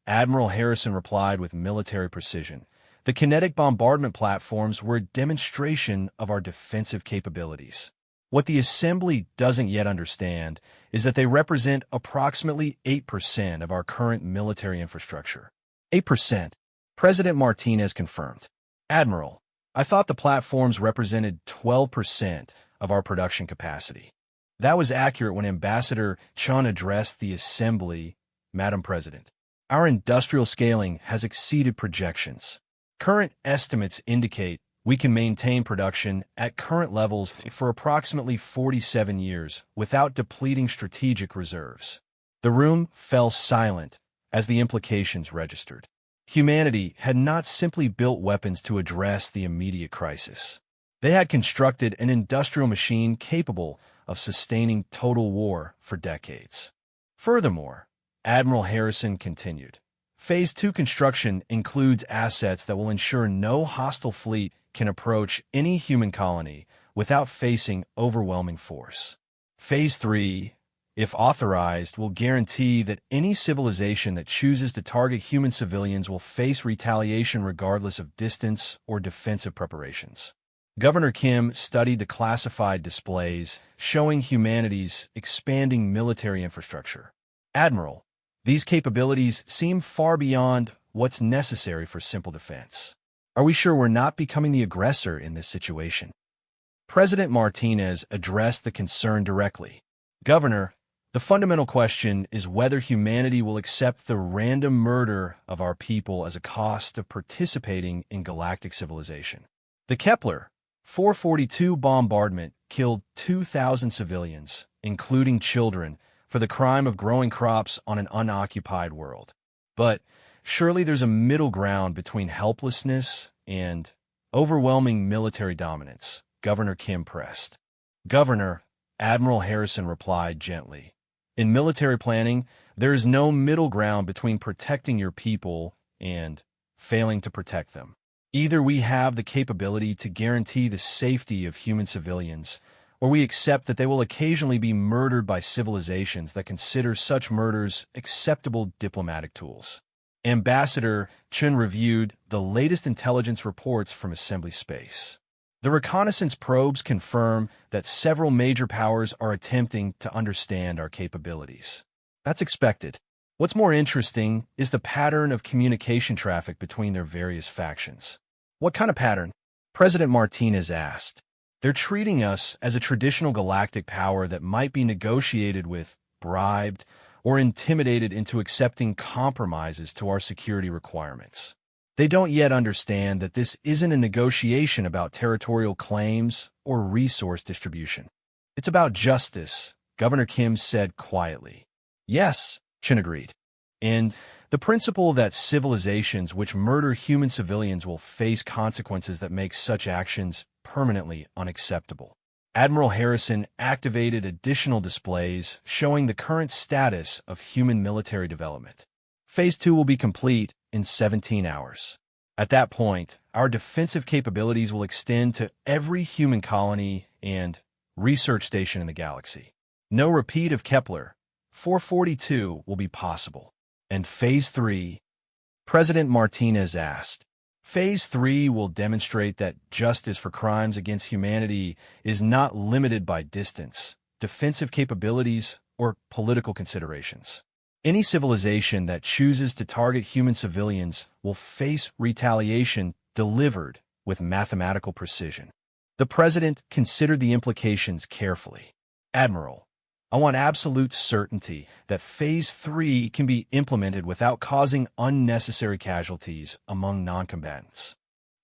Admiral Harrison replied with military precision. The kinetic bombardment platforms were a demonstration of our defensive capabilities. What the Assembly doesn't yet understand is that they represent approximately 8% of our current military infrastructure. 8%. President Martinez confirmed. Admiral, I thought the platforms represented 12% of our production capacity. That was accurate when Ambassador Chun addressed the Assembly, Madam President. Our industrial scaling has exceeded projections. Current estimates indicate we can maintain production at current levels for approximately 47 years without depleting strategic reserves. The room fell silent as the implications registered. Humanity had not simply built weapons to address the immediate crisis. They had constructed an industrial machine capable of sustaining total war for decades. Furthermore, Admiral Harrison continued, Phase 2 construction includes assets that will ensure no hostile fleet can approach any human colony without facing overwhelming force. Phase 3, if authorized, will guarantee that any civilization that chooses to target human civilians will face retaliation regardless of distance or defensive preparations. Governor Kim studied the classified displays showing humanity's expanding military infrastructure. Admiral, these capabilities seem far beyond what's necessary for simple defense. Are we sure we're not becoming the aggressor in this situation? President Martinez addressed the concern directly. Governor, the fundamental question is whether humanity will accept the random murder of our people as a cost of participating in galactic civilization. The Kepler 442 bombardment killed 2,000 civilians, including children, for the crime of growing crops on an unoccupied world. But surely there's a middle ground between helplessness and overwhelming military dominance, Governor Kim pressed. Governor, Admiral Harrison replied gently. In military planning, there is no middle ground between protecting your people and failing to protect them. Either we have the capability to guarantee the safety of human civilians, or we accept that they will occasionally be murdered by civilizations that consider such murders acceptable diplomatic tools. Ambassador Chun reviewed the latest intelligence reports from Assembly Space. The reconnaissance probes confirm that several major powers are attempting to understand our capabilities. That's expected. What's more interesting is the pattern of communication traffic between their various factions. What kind of pattern? President Martinez asked. They're treating us as a traditional galactic power that might be negotiated with, bribed, or intimidated into accepting compromises to our security requirements. They don't yet understand that this isn't a negotiation about territorial claims or resource distribution. It's about justice, Governor Kim said quietly. Yes, Chin agreed. And the principle that civilizations which murder human civilians will face consequences that make such actions permanently unacceptable. Admiral Harrison activated additional displays showing the current status of human military development. Phase 2 will be complete in 17 hours. At that point, our defensive capabilities will extend to every human colony and research station in the galaxy. No repeat of Kepler 442 will be possible. And Phase 3? President Martinez asked. Phase 3 will demonstrate that justice for crimes against humanity is not limited by distance, defensive capabilities, or political considerations. Any civilization that chooses to target human civilians will face retaliation delivered with mathematical precision. The president considered the implications carefully. Admiral, I want absolute certainty that Phase 3 can be implemented without causing unnecessary casualties among non-combatants.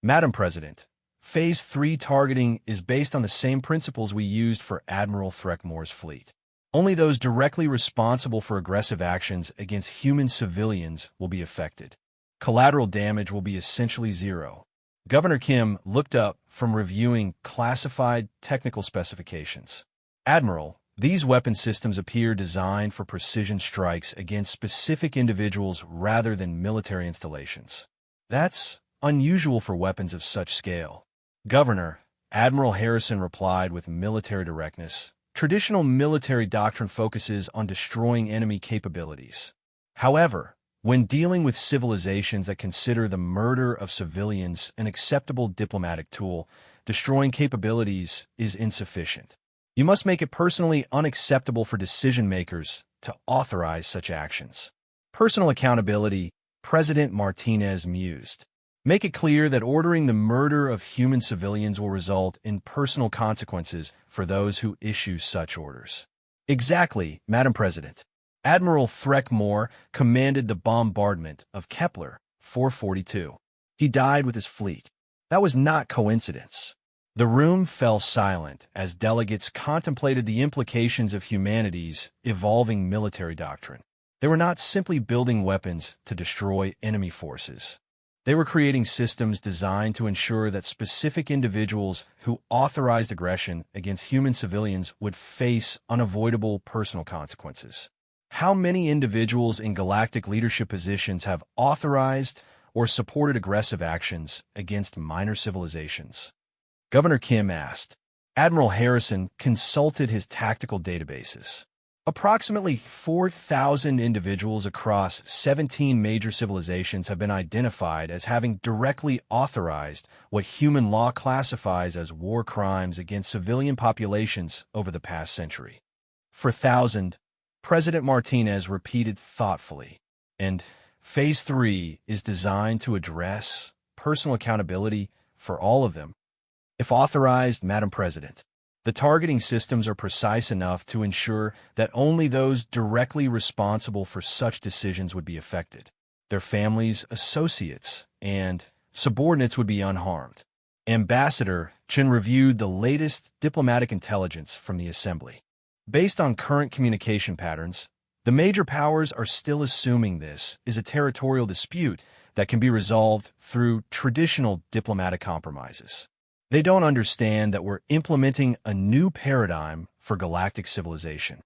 Madam President, Phase 3 targeting is based on the same principles we used for Admiral Threckmore's fleet. Only those directly responsible for aggressive actions against human civilians will be affected. Collateral damage will be essentially zero. Governor Kim looked up from reviewing classified technical specifications. Admiral, these weapon systems appear designed for precision strikes against specific individuals rather than military installations. That's unusual for weapons of such scale. Governor, Admiral Harrison replied with military directness. Traditional military doctrine focuses on destroying enemy capabilities. However, when dealing with civilizations that consider the murder of civilians an acceptable diplomatic tool, destroying capabilities is insufficient. You must make it personally unacceptable for decision-makers to authorize such actions. Personal accountability, President Martinez mused. Make it clear that ordering the murder of human civilians will result in personal consequences for those who issue such orders. Exactly, Madam President. Admiral Threckmore commanded the bombardment of Kepler 442. He died with his fleet. That was not coincidence. The room fell silent as delegates contemplated the implications of humanity's evolving military doctrine. They were not simply building weapons to destroy enemy forces. They were creating systems designed to ensure that specific individuals who authorized aggression against human civilians would face unavoidable personal consequences. How many individuals in galactic leadership positions have authorized or supported aggressive actions against minor civilizations? Governor Kim asked. Admiral Harrison consulted his tactical databases. Approximately 4,000 individuals across 17 major civilizations have been identified as having directly authorized what human law classifies as war crimes against civilian populations over the past century. For 1,000, President Martinez repeated thoughtfully, and Phase 3 is designed to address personal accountability for all of them. If authorized, Madam President. The targeting systems are precise enough to ensure that only those directly responsible for such decisions would be affected. Their families, associates, and subordinates would be unharmed. Ambassador Chen reviewed the latest diplomatic intelligence from the Assembly. Based on current communication patterns, the major powers are still assuming this is a territorial dispute that can be resolved through traditional diplomatic compromises. They don't understand that we're implementing a new paradigm for galactic civilization.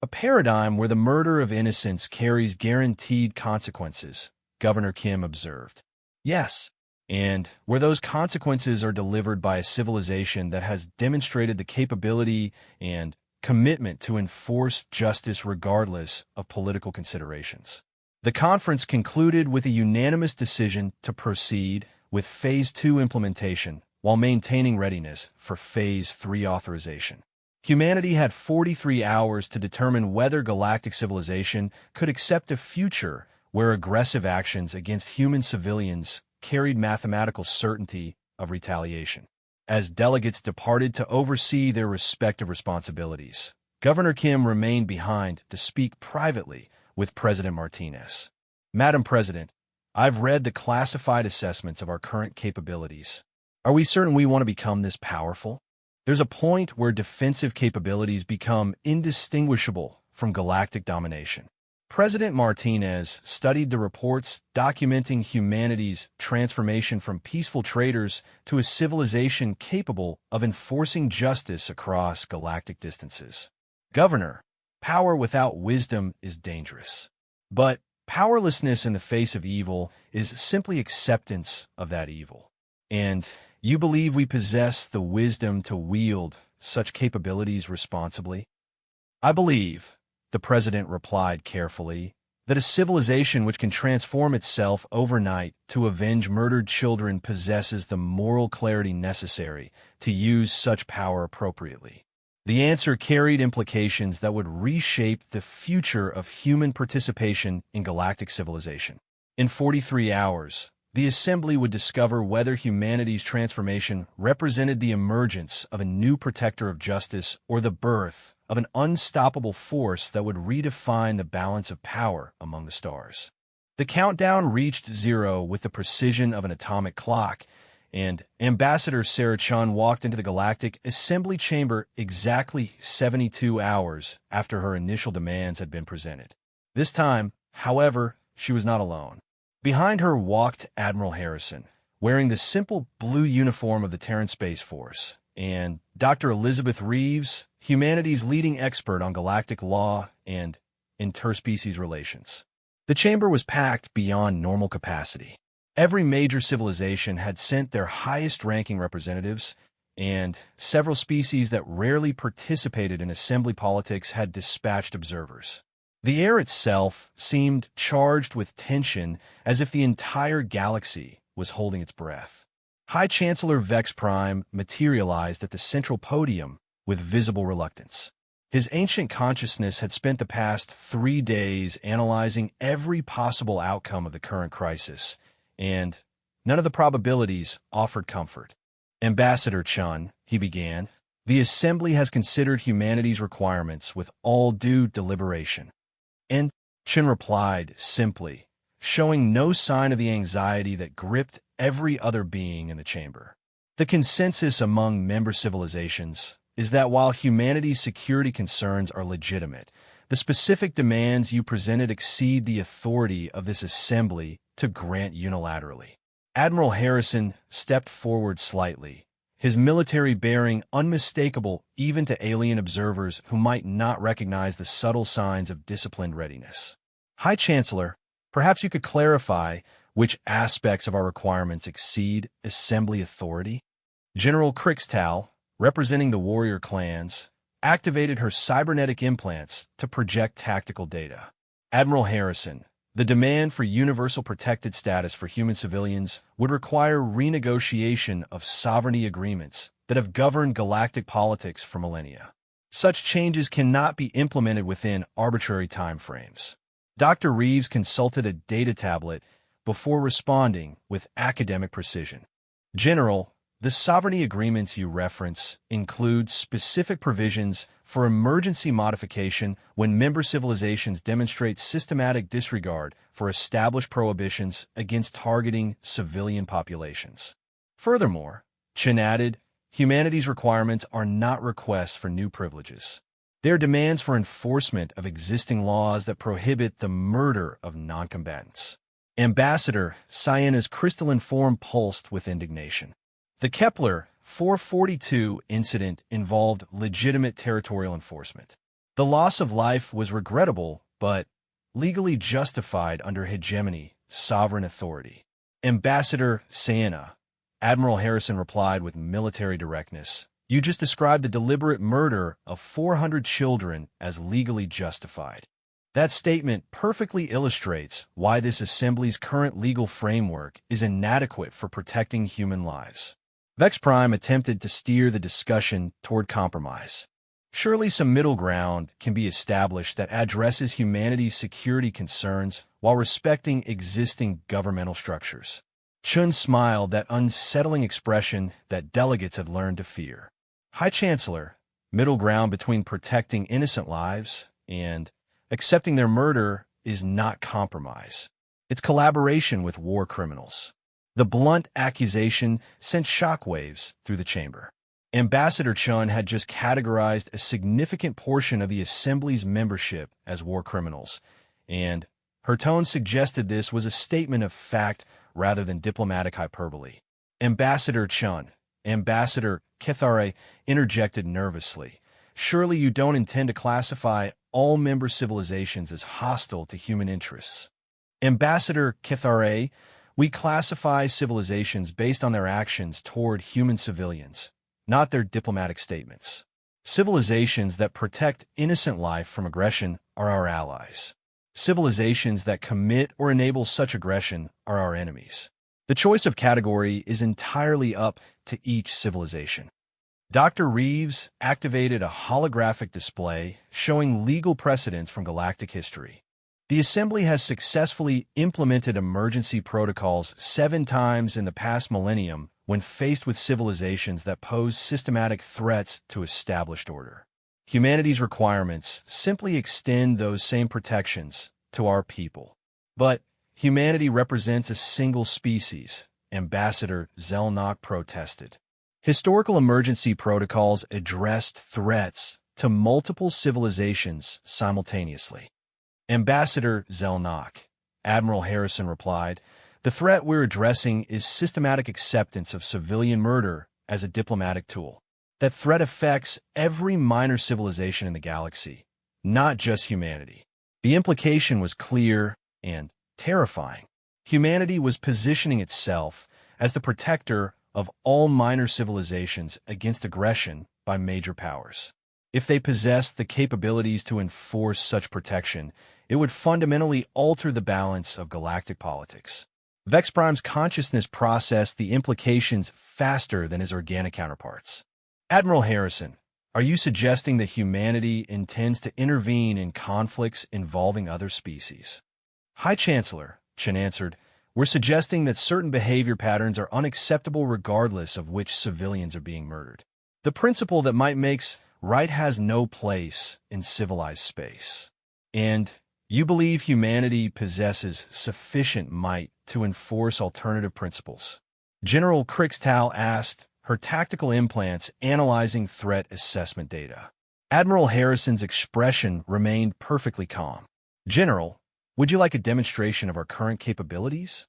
A paradigm where the murder of innocents carries guaranteed consequences, Governor Kim observed. Yes, and where those consequences are delivered by a civilization that has demonstrated the capability and commitment to enforce justice regardless of political considerations. The conference concluded with a unanimous decision to proceed with Phase 2 implementation while maintaining readiness for Phase 3 authorization. Humanity had 43 hours to determine whether galactic civilization could accept a future where aggressive actions against human civilians carried mathematical certainty of retaliation. As delegates departed to oversee their respective responsibilities, Governor Kim remained behind to speak privately with President Martinez. Madam President, I've read the classified assessments of our current capabilities. Are we certain we want to become this powerful? There's a point where defensive capabilities become indistinguishable from galactic domination. President Martinez studied the reports documenting humanity's transformation from peaceful traders to a civilization capable of enforcing justice across galactic distances. Governor, power without wisdom is dangerous. But powerlessness in the face of evil is simply acceptance of that evil. And you believe we possess the wisdom to wield such capabilities responsibly? I believe, the president replied carefully, that a civilization which can transform itself overnight to avenge murdered children possesses the moral clarity necessary to use such power appropriately. The answer carried implications that would reshape the future of human participation in galactic civilization. In 43 hours, the Assembly would discover whether humanity's transformation represented the emergence of a new protector of justice or the birth of an unstoppable force that would redefine the balance of power among the stars. The countdown reached zero with the precision of an atomic clock, and Ambassador Sarah Chun walked into the Galactic Assembly chamber exactly 72 hours after her initial demands had been presented. This time, however, she was not alone. Behind her walked Admiral Harrison, wearing the simple blue uniform of the Terran Space Force, and Dr. Elizabeth Reeves, humanity's leading expert on galactic law and interspecies relations. The chamber was packed beyond normal capacity. Every major civilization had sent their highest-ranking representatives, and several species that rarely participated in assembly politics had dispatched observers. The air itself seemed charged with tension, as if the entire galaxy was holding its breath. High Chancellor Vex Prime materialized at the central podium with visible reluctance. His ancient consciousness had spent the past 3 days analyzing every possible outcome of the current crisis, and none of the probabilities offered comfort. Ambassador Chun, he began, the Assembly has considered humanity's requirements with all due deliberation. And Chen replied simply, showing no sign of the anxiety that gripped every other being in the chamber. The consensus among member civilizations is that while humanity's security concerns are legitimate, the specific demands you presented exceed the authority of this assembly to grant unilaterally. Admiral Harrison stepped forward slightly, his military bearing unmistakable even to alien observers who might not recognize the subtle signs of disciplined readiness. High Chancellor, perhaps you could clarify which aspects of our requirements exceed assembly authority? General Crixtal, representing the warrior clans, activated her cybernetic implants to project tactical data. Admiral Harrison, the demand for universal protected status for human civilians would require renegotiation of sovereignty agreements that have governed galactic politics for millennia. Such changes cannot be implemented within arbitrary timeframes. Dr. Reeves consulted a data tablet before responding with academic precision. General, The sovereignty agreements you reference include specific provisions for emergency modification when member civilizations demonstrate systematic disregard for established prohibitions against targeting civilian populations. Furthermore, Chen added, humanity's requirements are not requests for new privileges. They are demands for enforcement of existing laws that prohibit the murder of noncombatants. Ambassador Sienna's crystalline form pulsed with indignation. The Kepler 442 incident involved legitimate territorial enforcement. The loss of life was regrettable, but legally justified under hegemony, sovereign authority. Ambassador Sienna, Admiral Harrison replied with military directness, "You just described the deliberate murder of 400 children as legally justified." That statement perfectly illustrates why this assembly's current legal framework is inadequate for protecting human lives. Vex Prime attempted to steer the discussion toward compromise. Surely some middle ground can be established that addresses humanity's security concerns while respecting existing governmental structures. Chun smiled, that unsettling expression that delegates had learned to fear. High Chancellor, middle ground between protecting innocent lives and accepting their murder is not compromise. It's collaboration with war criminals. The blunt accusation sent shockwaves through the chamber. Ambassador Chun had just categorized a significant portion of the Assembly's membership as war criminals, and her tone suggested this was a statement of fact rather than diplomatic hyperbole. Ambassador Chun, Ambassador Kithare interjected nervously. Surely you don't intend to classify all member civilizations as hostile to human interests. Ambassador Kithare, we classify civilizations based on their actions toward human civilians, not their diplomatic statements. Civilizations that protect innocent life from aggression are our allies. Civilizations that commit or enable such aggression are our enemies. The choice of category is entirely up to each civilization. Dr. Reeves activated a holographic display showing legal precedents from galactic history. The Assembly has successfully implemented emergency protocols 7 times in the past millennium when faced with civilizations that pose systematic threats to established order. Humanity's requirements simply extend those same protections to our people. But humanity represents a single species, Ambassador Zelnok protested. Historical emergency protocols addressed threats to multiple civilizations simultaneously. Ambassador Zelnok, Admiral Harrison replied, the threat we're addressing is systematic acceptance of civilian murder as a diplomatic tool. That threat affects every minor civilization in the galaxy, not just humanity. The implication was clear and terrifying. Humanity was positioning itself as the protector of all minor civilizations against aggression by major powers. If they possessed the capabilities to enforce such protection, it would fundamentally alter the balance of galactic politics. Vex Prime's consciousness processed the implications faster than his organic counterparts. Admiral Harrison, are you suggesting that humanity intends to intervene in conflicts involving other species? High Chancellor, Chen answered, we're suggesting that certain behavior patterns are unacceptable regardless of which civilians are being murdered. The principle that might makes right has no place in civilized space. And you believe humanity possesses sufficient might to enforce alternative principles? General Krixtal asked, her tactical implants analyzing threat assessment data. Admiral Harrison's expression remained perfectly calm. General, would you like a demonstration of our current capabilities?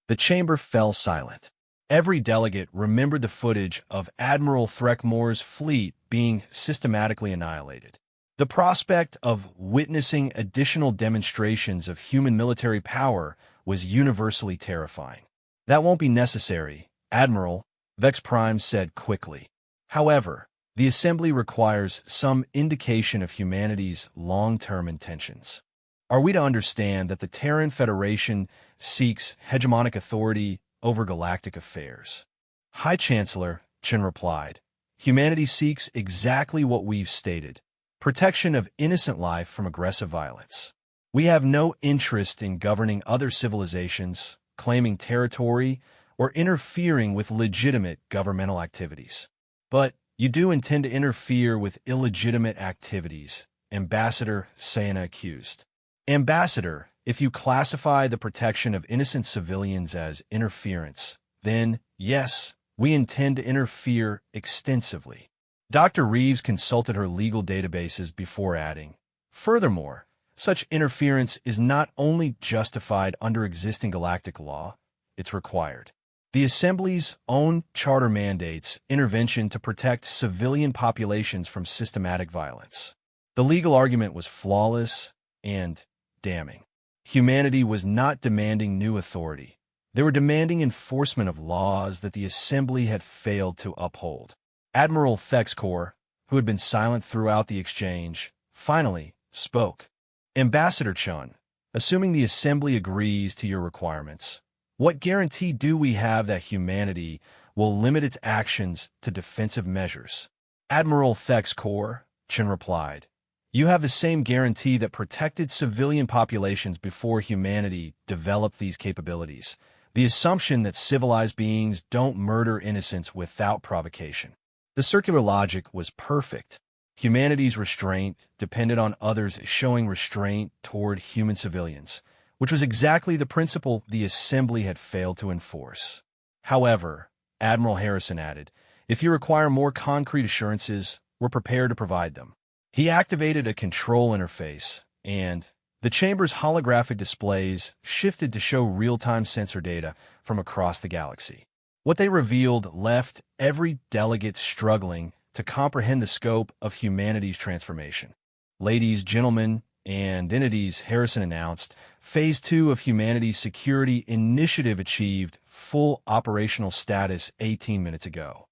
The chamber fell silent. Every delegate remembered the footage of Admiral Threckmore's fleet being systematically annihilated. The prospect of witnessing additional demonstrations of human military power was universally terrifying. That won't be necessary, Admiral, Vex Prime said quickly. However, the Assembly requires some indication of humanity's long-term intentions. Are we to understand that the Terran Federation seeks hegemonic authority over galactic affairs? High Chancellor, Chen replied, humanity seeks exactly what we've stated, protection of innocent life from aggressive violence. We have no interest in governing other civilizations, claiming territory, or interfering with legitimate governmental activities. But you do intend to interfere with illegitimate activities, Ambassador Sayana accused. Ambassador, if you classify the protection of innocent civilians as interference, then, yes, we intend to interfere extensively. Dr. Reeves consulted her legal databases before adding, furthermore, such interference is not only justified under existing galactic law, it's required. The Assembly's own charter mandates intervention to protect civilian populations from systematic violence. The legal argument was flawless and damning. Humanity was not demanding new authority. They were demanding enforcement of laws that the Assembly had failed to uphold. Admiral Thexcor, who had been silent throughout the exchange, finally spoke. Ambassador Chun, assuming the Assembly agrees to your requirements, what guarantee do we have that humanity will limit its actions to defensive measures? Admiral Thexcor, Chun replied, you have the same guarantee that protected civilian populations before humanity developed these capabilities, the assumption that civilized beings don't murder innocents without provocation. The circular logic was perfect. Humanity's restraint depended on others showing restraint toward human civilians, which was exactly the principle the Assembly had failed to enforce. However, Admiral Harrison added, if you require more concrete assurances, we're prepared to provide them. He activated a control interface, and the chamber's holographic displays shifted to show real-time sensor data from across the galaxy. What they revealed left every delegate struggling to comprehend the scope of humanity's transformation. Ladies, gentlemen, and entities, Harrison announced, Phase 2 of humanity's security initiative achieved full operational status 18 minutes ago.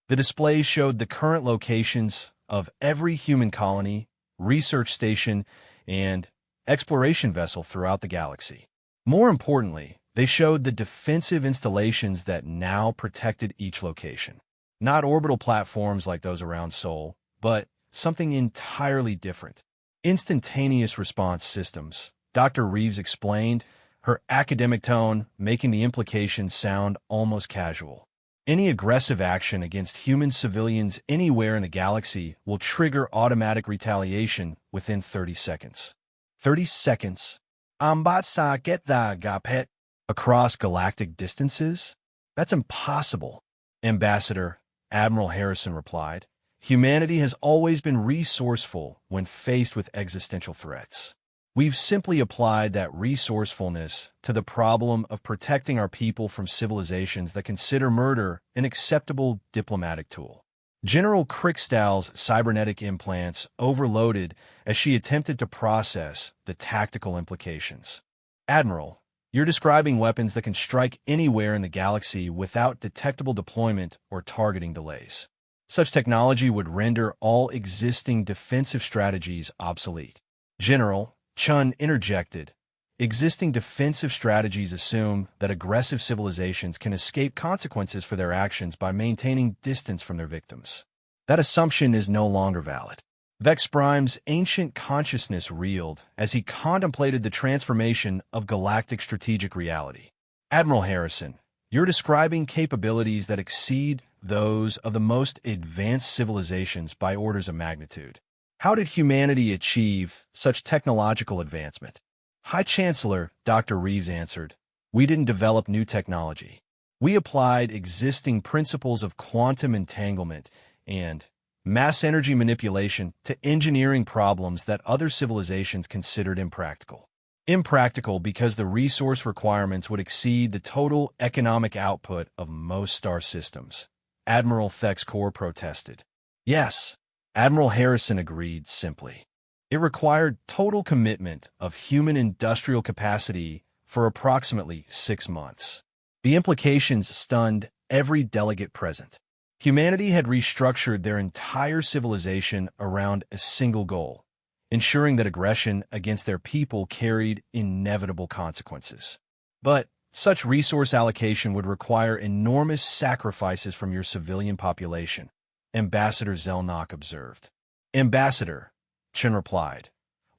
The displays showed the current locations of every human colony, research station, and exploration vessel throughout the galaxy. More importantly, they showed the defensive installations that now protected each location. Not orbital platforms like those around Sol, but something entirely different. Instantaneous response systems, Dr. Reeves explained, her academic tone making the implications sound almost casual. Any aggressive action against human civilians anywhere in the galaxy will trigger automatic retaliation within 30 seconds. 30 seconds? Ambatsa get the gapet. Across galactic distances? That's impossible. Ambassador, Admiral Harrison replied. Humanity has always been resourceful when faced with existential threats. We've simply applied that resourcefulness to the problem of protecting our people from civilizations that consider murder an acceptable diplomatic tool. General Krickstall's cybernetic implants overloaded as she attempted to process the tactical implications. Admiral, you're describing weapons that can strike anywhere in the galaxy without detectable deployment or targeting delays. Such technology would render all existing defensive strategies obsolete. General, Chun interjected, existing defensive strategies assume that aggressive civilizations can escape consequences for their actions by maintaining distance from their victims. That assumption is no longer valid. Vex Prime's ancient consciousness reeled as he contemplated the transformation of galactic strategic reality. Admiral Harrison, you're describing capabilities that exceed those of the most advanced civilizations by orders of magnitude. How did humanity achieve such technological advancement? High Chancellor, Dr. Reeves answered, we didn't develop new technology. We applied existing principles of quantum entanglement and mass energy manipulation to engineering problems that other civilizations considered impractical. Impractical because the resource requirements would exceed the total economic output of most star systems. Admiral Thexcor protested. Yes, Admiral Harrison agreed simply. It required total commitment of human industrial capacity for approximately 6 months. The implications stunned every delegate present. Humanity had restructured their entire civilization around a single goal, ensuring that aggression against their people carried inevitable consequences. But such resource allocation would require enormous sacrifices from your civilian population, Ambassador Zelnok observed. Ambassador, Chen replied,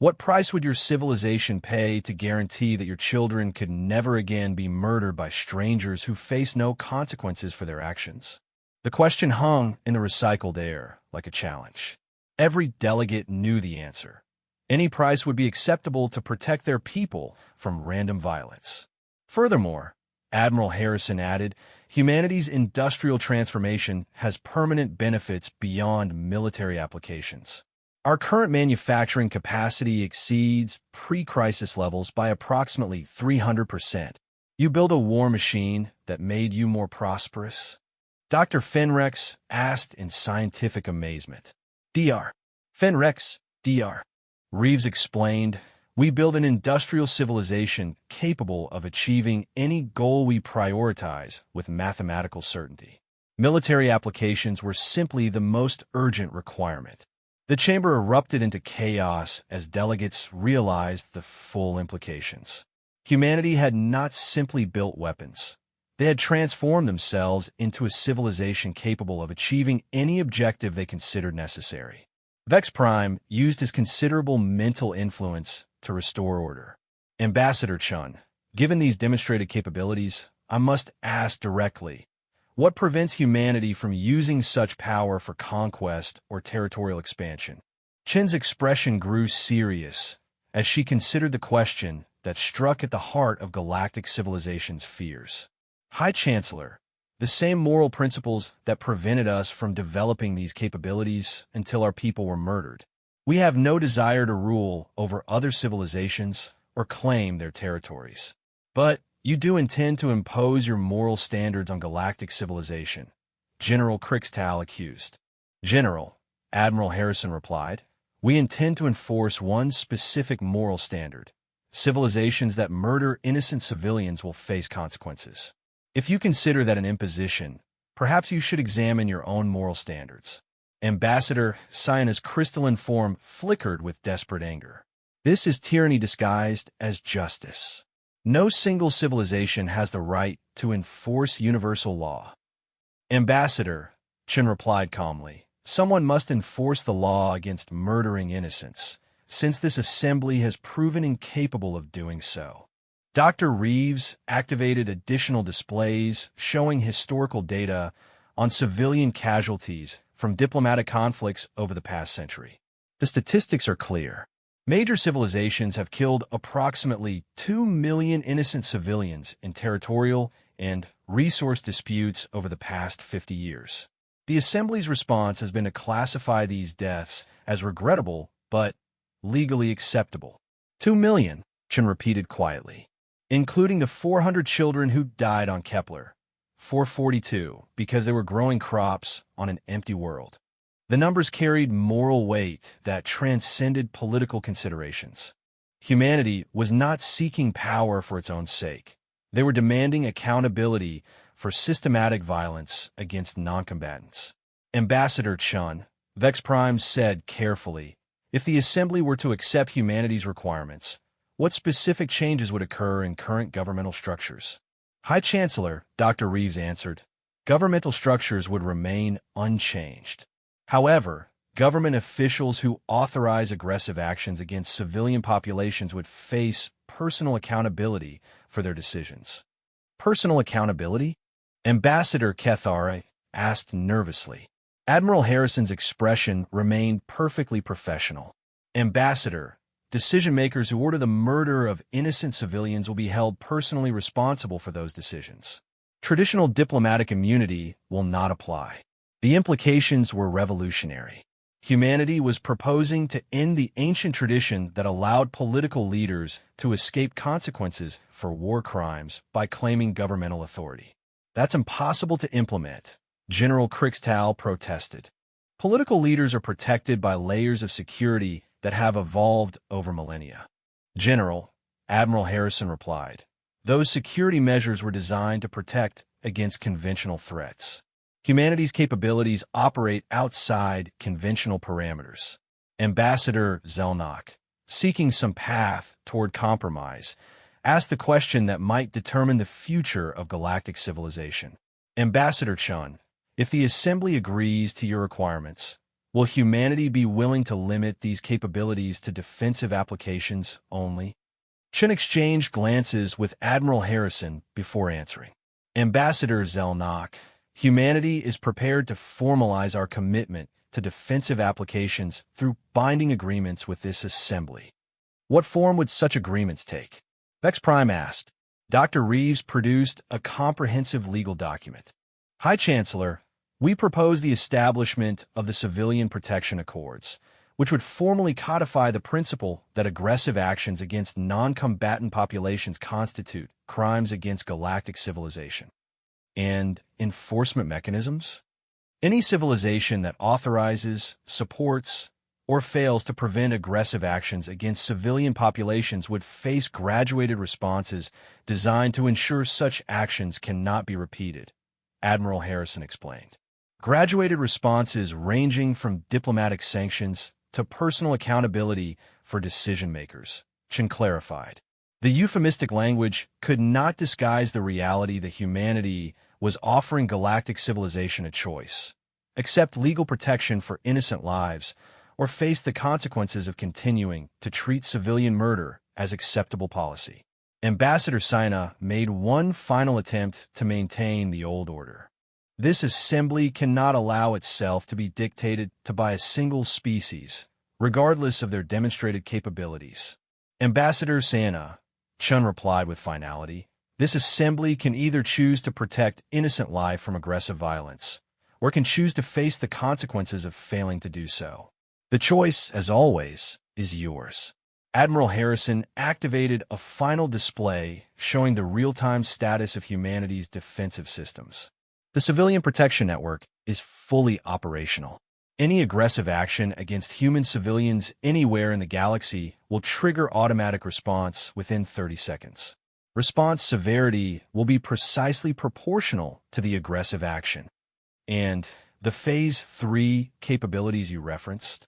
What price would your civilization pay to guarantee that your children could never again be murdered by strangers who face no consequences for their actions? The question hung in the recycled air like a challenge. Every delegate knew the answer. Any price would be acceptable to protect their people from random violence. Furthermore, Admiral Harrison added, humanity's industrial transformation has permanent benefits beyond military applications. Our current manufacturing capacity exceeds pre-crisis levels by approximately 300%. You build a war machine that made you more prosperous? Dr. Fenrex asked in scientific amazement. Dr. Fenrex, Dr. Reeves explained, we build an industrial civilization capable of achieving any goal we prioritize with mathematical certainty. Military applications were simply the most urgent requirement. The chamber erupted into chaos as delegates realized the full implications. Humanity had not simply built weapons. They had transformed themselves into a civilization capable of achieving any objective they considered necessary. Vex Prime used his considerable mental influence to restore order. Ambassador Chun, given these demonstrated capabilities, I must ask directly, what prevents humanity from using such power for conquest or territorial expansion? Chen's expression grew serious as she considered the question that struck at the heart of galactic civilization's fears. High Chancellor, the same moral principles that prevented us from developing these capabilities until our people were murdered. We have no desire to rule over other civilizations or claim their territories. But you do intend to impose your moral standards on galactic civilization, General Crixtal accused. General, Admiral Harrison replied, we intend to enforce one specific moral standard. Civilizations that murder innocent civilians will face consequences. If you consider that an imposition, perhaps you should examine your own moral standards. Ambassador Cyanna's crystalline form flickered with desperate anger. This is tyranny disguised as justice. No single civilization has the right to enforce universal law. Ambassador, Chen replied calmly, someone must enforce the law against murdering innocents, since this assembly has proven incapable of doing so. Dr. Reeves activated additional displays showing historical data on civilian casualties from diplomatic conflicts over the past century. The statistics are clear. Major civilizations have killed approximately 2 million innocent civilians in territorial and resource disputes over the past 50 years. The Assembly's response has been to classify these deaths as regrettable but legally acceptable. 2 million, Chen repeated quietly, including the 400 children who died on Kepler, 442, because they were growing crops on an empty world. The numbers carried moral weight that transcended political considerations. Humanity was not seeking power for its own sake. They were demanding accountability for systematic violence against non-combatants. Ambassador Chun, Vex Prime said carefully, if the Assembly were to accept humanity's requirements, what specific changes would occur in current governmental structures? High Chancellor, Dr. Reeves answered, governmental structures would remain unchanged. However, government officials who authorize aggressive actions against civilian populations would face personal accountability for their decisions. Personal accountability? Ambassador Kethare asked nervously. Admiral Harrison's expression remained perfectly professional. Ambassador, decision-makers who order the murder of innocent civilians will be held personally responsible for those decisions. Traditional diplomatic immunity will not apply. The implications were revolutionary. Humanity was proposing to end the ancient tradition that allowed political leaders to escape consequences for war crimes by claiming governmental authority. That's impossible to implement, General Crixtal protested. Political leaders are protected by layers of security that have evolved over millennia. General, Admiral Harrison replied, those security measures were designed to protect against conventional threats. Humanity's capabilities operate outside conventional parameters. Ambassador Zelnok, seeking some path toward compromise, asked the question that might determine the future of galactic civilization. Ambassador Chun, if the Assembly agrees to your requirements, Will humanity be willing to limit these capabilities to defensive applications only? Chen exchanged glances with Admiral Harrison before answering. Ambassador Zelnok, humanity is prepared to formalize our commitment to defensive applications through binding agreements with this assembly. What form would such agreements take? Vex Prime asked. Dr. Reeves produced a comprehensive legal document. High Chancellor, we propose the establishment of the Civilian Protection Accords, which would formally codify the principle that aggressive actions against non-combatant populations constitute crimes against galactic civilization. And enforcement mechanisms? Any civilization that authorizes, supports, or fails to prevent aggressive actions against civilian populations would face graduated responses designed to ensure such actions cannot be repeated, Admiral Harrison explained. Graduated responses ranging from diplomatic sanctions to personal accountability for decision-makers, Chen clarified. The euphemistic language could not disguise the reality that humanity was offering galactic civilization a choice: accept legal protection for innocent lives or face the consequences of continuing to treat civilian murder as acceptable policy. Ambassador Sina made one final attempt to maintain the old order. This assembly cannot allow itself to be dictated to by a single species, regardless of their demonstrated capabilities. Ambassador Sana, Chun replied with finality, this assembly can either choose to protect innocent life from aggressive violence, or can choose to face the consequences of failing to do so. The choice, as always, is yours. Admiral Harrison activated a final display showing the real-time status of humanity's defensive systems. The Civilian Protection Network is fully operational. Any aggressive action against human civilians anywhere in the galaxy will trigger automatic response within 30 seconds. Response severity will be precisely proportional to the aggressive action. And the Phase 3 capabilities you referenced?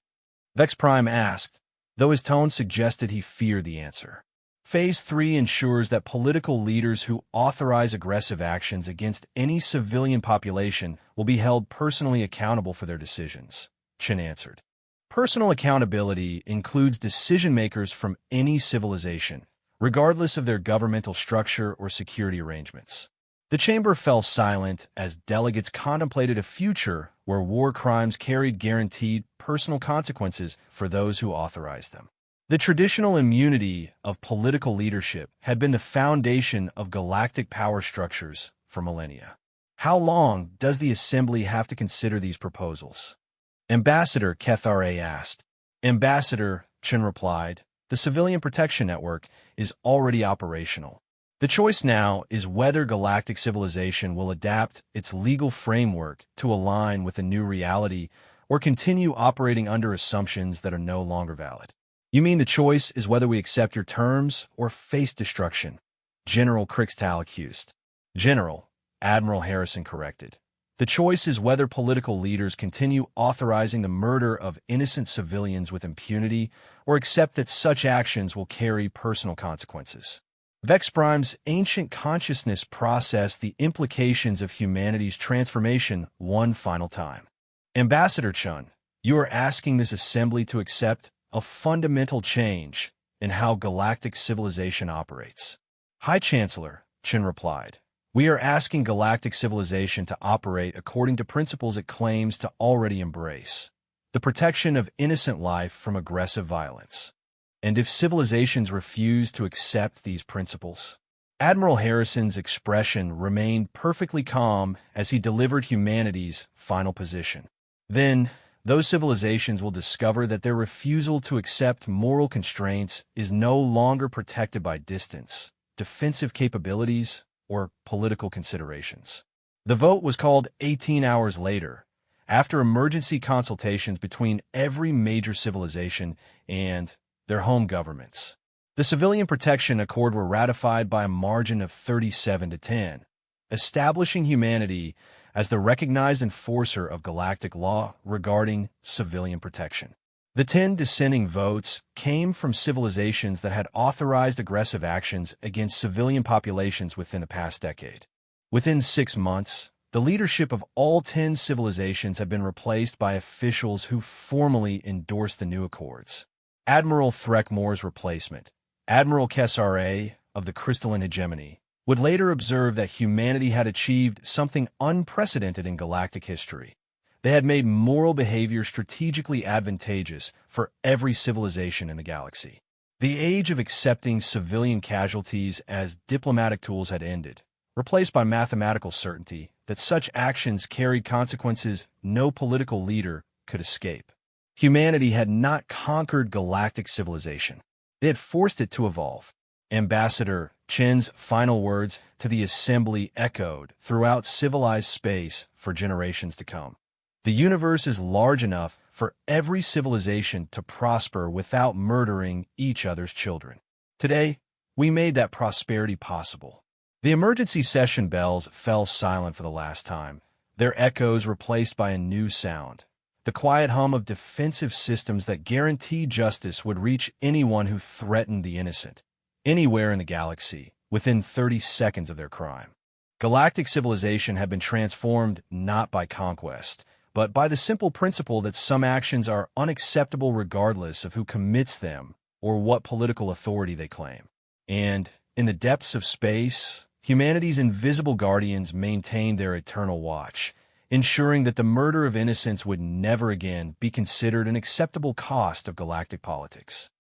Vex Prime asked, though his tone suggested he feared the answer. Phase 3 ensures that political leaders who authorize aggressive actions against any civilian population will be held personally accountable for their decisions, Chen answered. Personal accountability includes decision-makers from any civilization, regardless of their governmental structure or security arrangements. The chamber fell silent as delegates contemplated a future where war crimes carried guaranteed personal consequences for those who authorized them. The traditional immunity of political leadership had been the foundation of galactic power structures for millennia. How long does the Assembly have to consider these proposals? Ambassador Kethare asked. Ambassador, Chen replied, the Civilian Protection Network is already operational. The choice now is whether galactic civilization will adapt its legal framework to align with a new reality or continue operating under assumptions that are no longer valid. You mean the choice is whether we accept your terms or face destruction? General Krixtal accused. General, Admiral Harrison corrected. The choice is whether political leaders continue authorizing the murder of innocent civilians with impunity or accept that such actions will carry personal consequences. Vex Prime's ancient consciousness processed the implications of humanity's transformation one final time. Ambassador Chun, you are asking this assembly to accept a fundamental change in how galactic civilization operates. High Chancellor, Chen replied, we are asking galactic civilization to operate according to principles it claims to already embrace: the protection of innocent life from aggressive violence. And if civilizations refuse to accept these principles? Admiral Harrison's expression remained perfectly calm as he delivered humanity's final position. Then, those civilizations will discover that their refusal to accept moral constraints is no longer protected by distance, defensive capabilities, or political considerations. The vote was called 18 hours later, after emergency consultations between every major civilization and their home governments. The Civilian Protection Accord were ratified by a margin of 37-10, establishing humanity as the recognized enforcer of galactic law regarding civilian protection. The 10 dissenting votes came from civilizations that had authorized aggressive actions against civilian populations within the past decade. Within 6 months, The leadership of all 10 civilizations had been replaced by officials who formally endorsed the new accords. Admiral Threckmore's replacement, Admiral Kessara of the Crystalline Hegemony, would later observe that humanity had achieved something unprecedented in galactic history. They had made moral behavior strategically advantageous for every civilization in the galaxy. The age of accepting civilian casualties as diplomatic tools had ended, replaced by mathematical certainty that such actions carried consequences no political leader could escape. Humanity had not conquered galactic civilization. They had forced it to evolve. Ambassador Chen's final words to the Assembly echoed throughout civilized space for generations to come. The universe is large enough for every civilization to prosper without murdering each other's children. Today, we made that prosperity possible. The emergency session bells fell silent for the last time, their echoes replaced by a new sound. The quiet hum of defensive systems that guaranteed justice would reach anyone who threatened the innocent, anywhere in the galaxy, within 30 seconds of their crime. Galactic civilization had been transformed not by conquest, but by the simple principle that some actions are unacceptable regardless of who commits them or what political authority they claim. And, in the depths of space, humanity's invisible guardians maintained their eternal watch, ensuring that the murder of innocents would never again be considered an acceptable cost of galactic politics.